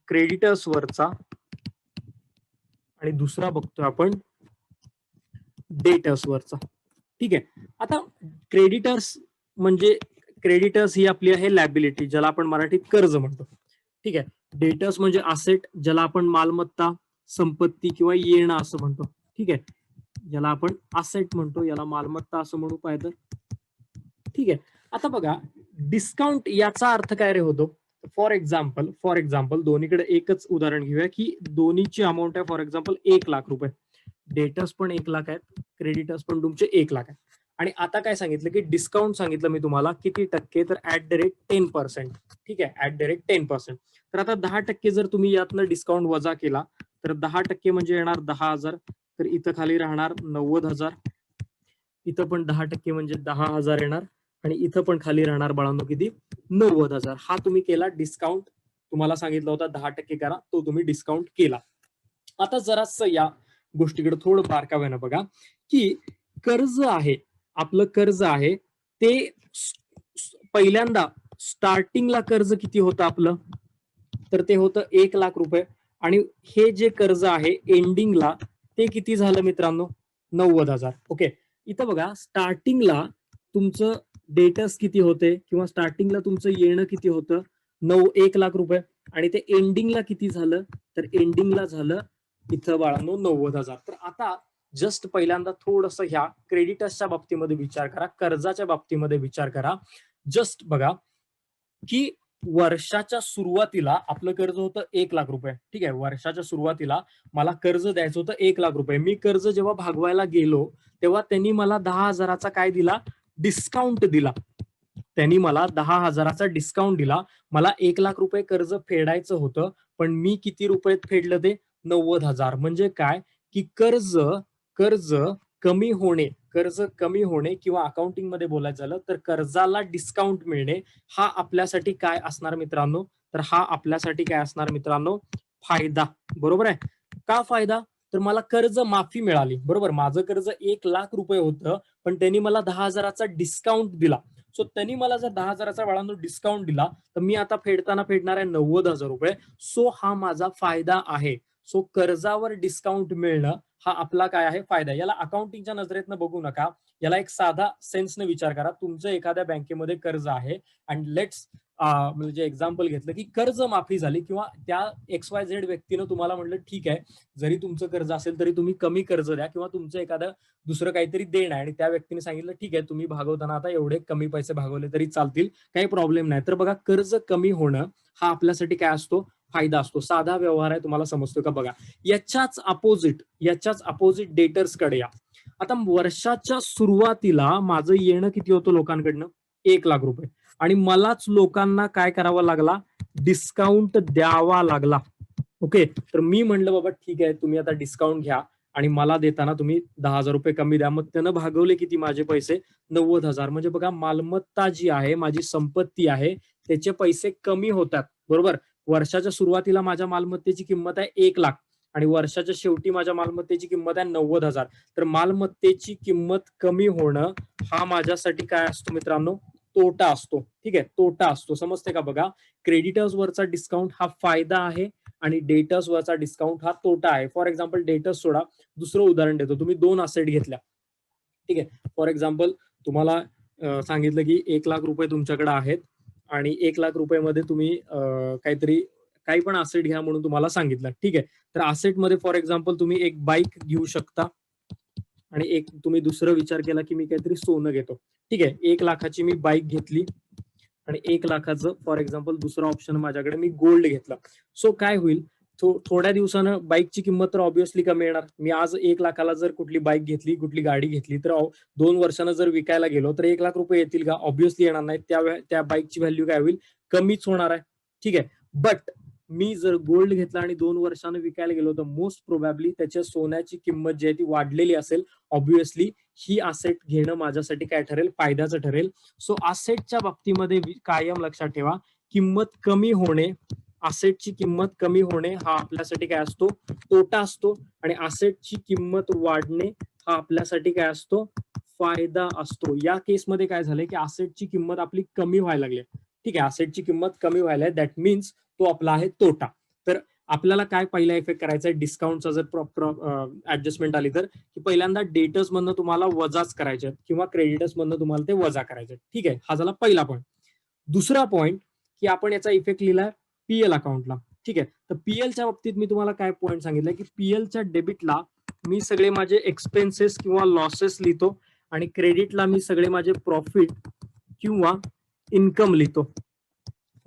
क्रेडिटर्स वरचा आणि दुसरा बघतोय आपण डेटर्स वरचा. ठीक आहे. आता क्रेडिटर्स म्हणजे क्रेडिटर्स ही आपली आहे लॅबिलिटी, ज्याला आपण मराठीत कर्ज म्हणतो. ठीक आहे. डेटर्स म्हणजे असेट, ज्याला आपण मालमत्ता, संपत्ती किंवा येणं असं म्हणतो. ठीक आहे. ज्याला आपण असेट म्हणतो, याला मालमत्ता असं म्हणू पाहिजे. ठीक आहे. आता बघा, डिस्काउंट याचा अर्थ काय रे होतो. फॉर एक्झाम्पल दोन्हीकडे एकच उदाहरण घेऊया की दोन्हीची अमाऊंट आहे फॉर एक्झाम्पल 1,00,000 रुपये. डेटर्स पण 1,00,000 आहेत, क्रेडिटर्स पण तुमचे 1,00,000 आहेत. आणि आता काय सांगितलं की डिस्काउंट सांगितलं मी तुम्हाला किती टक्के, तर @10%. ठीक आहे, @10%. तर आता 10% जर तुम्ही यातनं डिस्काउंट वजा केला तर 10% म्हणजे येणार 10,000. तर इथं खाली राहणार 90,000. इथं पण 10% म्हणजे 10,000 येणार आणि इथं पण खाली राहणार बाळांनो किती, 90,000. हा तुम्ही केला डिस्काउंट. तुम्हाला सांगितलं होता 10% करा, तो तुम्ही डिस्काउंट केला. आता जरासं या गोष्टीकडे थोडं बारकाव्यानं बघा की कर्ज आहे, आपलं कर्ज आहे ते पहिल्यांदा स्टार्टिंगला कर्ज किती होतं आपलं, तर ते होतं 1,00,000 रुपये. आणि हे जे कर्ज आहे एंडिंगला ते किती झालं मित्रांनो, 90,000. ओके. इथं बघा, स्टार्टिंगला तुमचं डेटर्स किती होते किंवा स्टार्टिंगला तुमचं येणं किती होतं, 1,00,000 रुपये. आणि ते एंडिंगला किती झालं, तर एंडिंगला झालं इथं बाळांनो 90,000. तर आता जस्ट पहिल्यांदा थोडस ह्या क्रेडिटर्सच्या बाबतीमध्ये विचार करा, कर्जाच्या बाबतीमध्ये विचार करा. जस्ट बघा की वर्षाच्या सुरुवातीला आपलं कर्ज होतं 1,00,000 रुपये. ठीक आहे. वर्षाच्या सुरुवातीला मला कर्ज द्यायचं होतं 1,00,000 रुपये. मी कर्ज जेव्हा भागवायला गेलो तेव्हा त्यांनी मला 10,000चा काय दिला, डिस्काउंट दिला. त्यांनी मला 10,000चा डिस्काउंट दिला. मला 1,00,000 रुपये कर्ज फेडायचं होतं, पण मी किती रुपयात फेडलं ते, 90,000. म्हणजे काय की कर्ज कर्ज कमी होणे किंवा अकाउंटिंग मध्ये बोलायचं झालं तर कर्जाला डिस्काउंट मिळणे हा आपल्यासाठी काय असणार मित्रांनो, तर हा आपल्यासाठी काय असणार मित्रांनो, फायदा. बरोबर आहे. का फायदा, तर मला कर्ज माफी मिळाली. बरोबर, माझं कर्ज 1,00,000 रुपये होतं, पण त्यांनी मला 10,000चा डिस्काउंट दिला. सो त्यांनी मला जर 10,000चा बाळांनो डिस्काउंट दिला तर मी आता फेडताना फेडणार आहे 90,000 रुपये. सो हा माझा फायदा आहे. सो कर्जावर डिस्काउंट मिळणं हा आपला काय आहे, फायदा. याला अकाउंटिंगच्या नजरेतनं बघू नका, याला एक साधा सेन्सने विचार करा. तुमचं एखाद्या बँकेमध्ये कर्ज आहे आणि लेट्स म्हणजे एक्झाम्पल घेतलं की कर्ज माफी झाली किंवा त्या XYZ व्यक्तीनं तुम्हाला म्हटलं ठीक आहे, जरी तुमचं कर्ज असेल तरी तुम्ही कमी कर्ज द्या किंवा तुमचं एखादं दुसरं काहीतरी देणं आहे, आणि त्या व्यक्तीने सांगितलं ठीक आहे तुम्ही भागवताना आता एवढे कमी पैसे भागवले तरी चालतील, काही प्रॉब्लेम नाही. तर बघा, कर्ज कमी होणं हा आपल्यासाठी काय असतो, फायदा असतो. साधा व्यवहार आहे, तुम्हाला समजतो का बघा. याच्याच अपोजिट डेटर्स कडे या. आता वर्षाच्या सुरुवातीला माझं येणं किती होतं लोकांकडनं, 1,00,000 रुपये. आणि मलाच लोकांना काय करावं लागला, डिस्काउंट द्यावा लागला. ओके. तर मी म्हणलं बाबा ठीक आहे, तुम्ही आता डिस्काउंट घ्या आणि मला देताना तुम्ही 10,000 रुपये कमी द्या. मग त्यानं भागवले किती माझे पैसे, 90,000. म्हणजे बघा, मालमत्ता जी आहे, माझी संपत्ती आहे, त्याचे पैसे कमी होतात. बरोबर. वर्षाच्या सुरुवातीला माझ्या मालमत्तेची किंमत आहे 1,00,000 आणि वर्षाच्या शेवटी माझ्या मालमत्तेची किंमत आहे 90,000. तर मालमत्तेची किंमत कमी होणं हा माझ्यासाठी काय असतो मित्रांनो, तोटा असतो. ठीक आहे, तोटा असतो. समजते का बघा, क्रेडिटर्स वरचा डिस्काउंट हा फायदा आहे आणि डेटर्स वरचा डिस्काउंट हा तोटा आहे. फॉर एक्झाम्पल डेटर्स सोडा, दुसरं उदाहरण देतो. तुम्ही 2 असेट घेतल्या. ठीक आहे. फॉर एक्झाम्पल तुम्हाला सांगितलं की 1,00,000 रुपये तुमच्याकडे आहेत आणि 1,00,000 रुपयामध्ये तुम्ही काहीतरी काही पण असेट घ्या म्हणून तुम्हाला सांगितलं. ठीक आहे. तर असेटमध्ये फॉर एक्झाम्पल तुम्ही एक बाईक घेऊ शकता आणि एक तुम्ही दुसरं विचार केला की मी काहीतरी सोनं घेतो. ठीक आहे. 1,00,000ची मी बाईक घेतली आणि 1,00,000चं फॉर एक्झाम्पल दुसरं ऑप्शन माझ्याकडे मी गोल्ड घेतलं. सो काय होईल, थोड्या दिवसानं बाईकची किंमत तर ऑब्व्हियसली कमी येणार. मी आज 1,00,000ला जर कुठली बाईक घेतली, कुठली गाडी घेतली, तर 2 वर्षानं जर विकायला गेलो तर 1,00,000 रुपये येतील का, ऑब्व्हियसली येणार नाही. त्या बाईकची व्हॅल्यू काय होईल, कमीच होणार आहे. ठीक आहे. बट मी जर गोल्ड घेतला आणि 2 वर्षानं विकायला गेलो तर मोस्ट प्रोबॅबली त्याच्या सोन्याची किंमत जी आहे ती वाढलेली असेल. ऑब्व्हियसली ही असेट घेणं माझ्यासाठी काय ठरेल, फायद्याचं ठरेल. सो असेटच्या बाबतीमध्ये कायम लक्षात ठेवा, किंमत कमी होणे, असेटची किंमत कमी होणे हा आपल्यासाठी काय असतो, तोटा असतो. आणि असेटची किंमत वाढणे हा आपल्यासाठी काय असतो, फायदा असतो. या केसमध्ये काय झालंय की असेटची किंमत आपली कमी व्हायला लागली. ठीक आहे, असेटची किंमत कमी व्हायला, दॅट मीन्स तो आपला आहे तोटा. तर आपल्याला काय पहिला इफेक्ट करायचा आहे, डिस्काउंटचा जर प्रॉपर ऍडजस्टमेंट आली तर, की पहिल्यांदा डेटर्स मधनं तुम्हाला वजाच करायचे किंवा क्रेडिटर्स मधनं तुम्हाला ते वजा करायचे. ठीक आहे, हा झाला पहिला पॉईंट. दुसरा पॉईंट की आपण याचा इफेक्ट लिहिलाय पीएल अकाउंटला. ठीक आहे, तर पीएलच्या बाबतीत मी तुम्हाला काय पॉईंट सांगितलं की पीएलच्या डेबिटला मी सगळे माझे एक्सपेन्सेस किंवा लॉसेस लिहितो आणि क्रेडिटला मी सगळे माझे प्रॉफिट किंवा इन्कम लिहितो.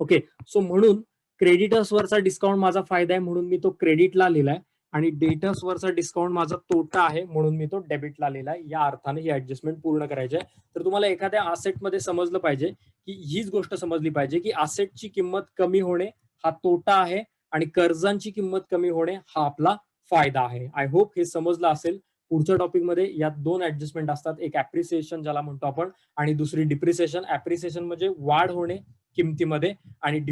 ओके, सो म्हणून क्रेडिटर्स वरचा डिस्काउंट माझा फायदा आहे म्हणून मी तो क्रेडिटला लिहिलाय आणि डेटर्स वरचा डिस्काउंट माझा तोटा आहे म्हणून मी तो डेबिटला लिहिलाय. या अर्थाने ही ऍडजस्टमेंट पूर्ण करायची आहे. तर तुम्हाला एखाद्या असेटमध्ये समजलं पाहिजे की हीच गोष्ट समजली पाहिजे की असेटची किंमत कमी होणे हा तोटा आहे आणि कर्जांची किंमत कमी होणे हा आपला फायदा आहे. आय होप हे समजलं असेल. पुढच्या टॉपिकमध्ये यात दोन ऍडजस्टमेंट असतात, एक ऍप्रिसिएशन ज्याला म्हणतो आपण आणि दुसरी डिप्रिसिएशन. ऍप्रिसिएशन म्हणजे वाढ होणे किमतीमध्ये आणि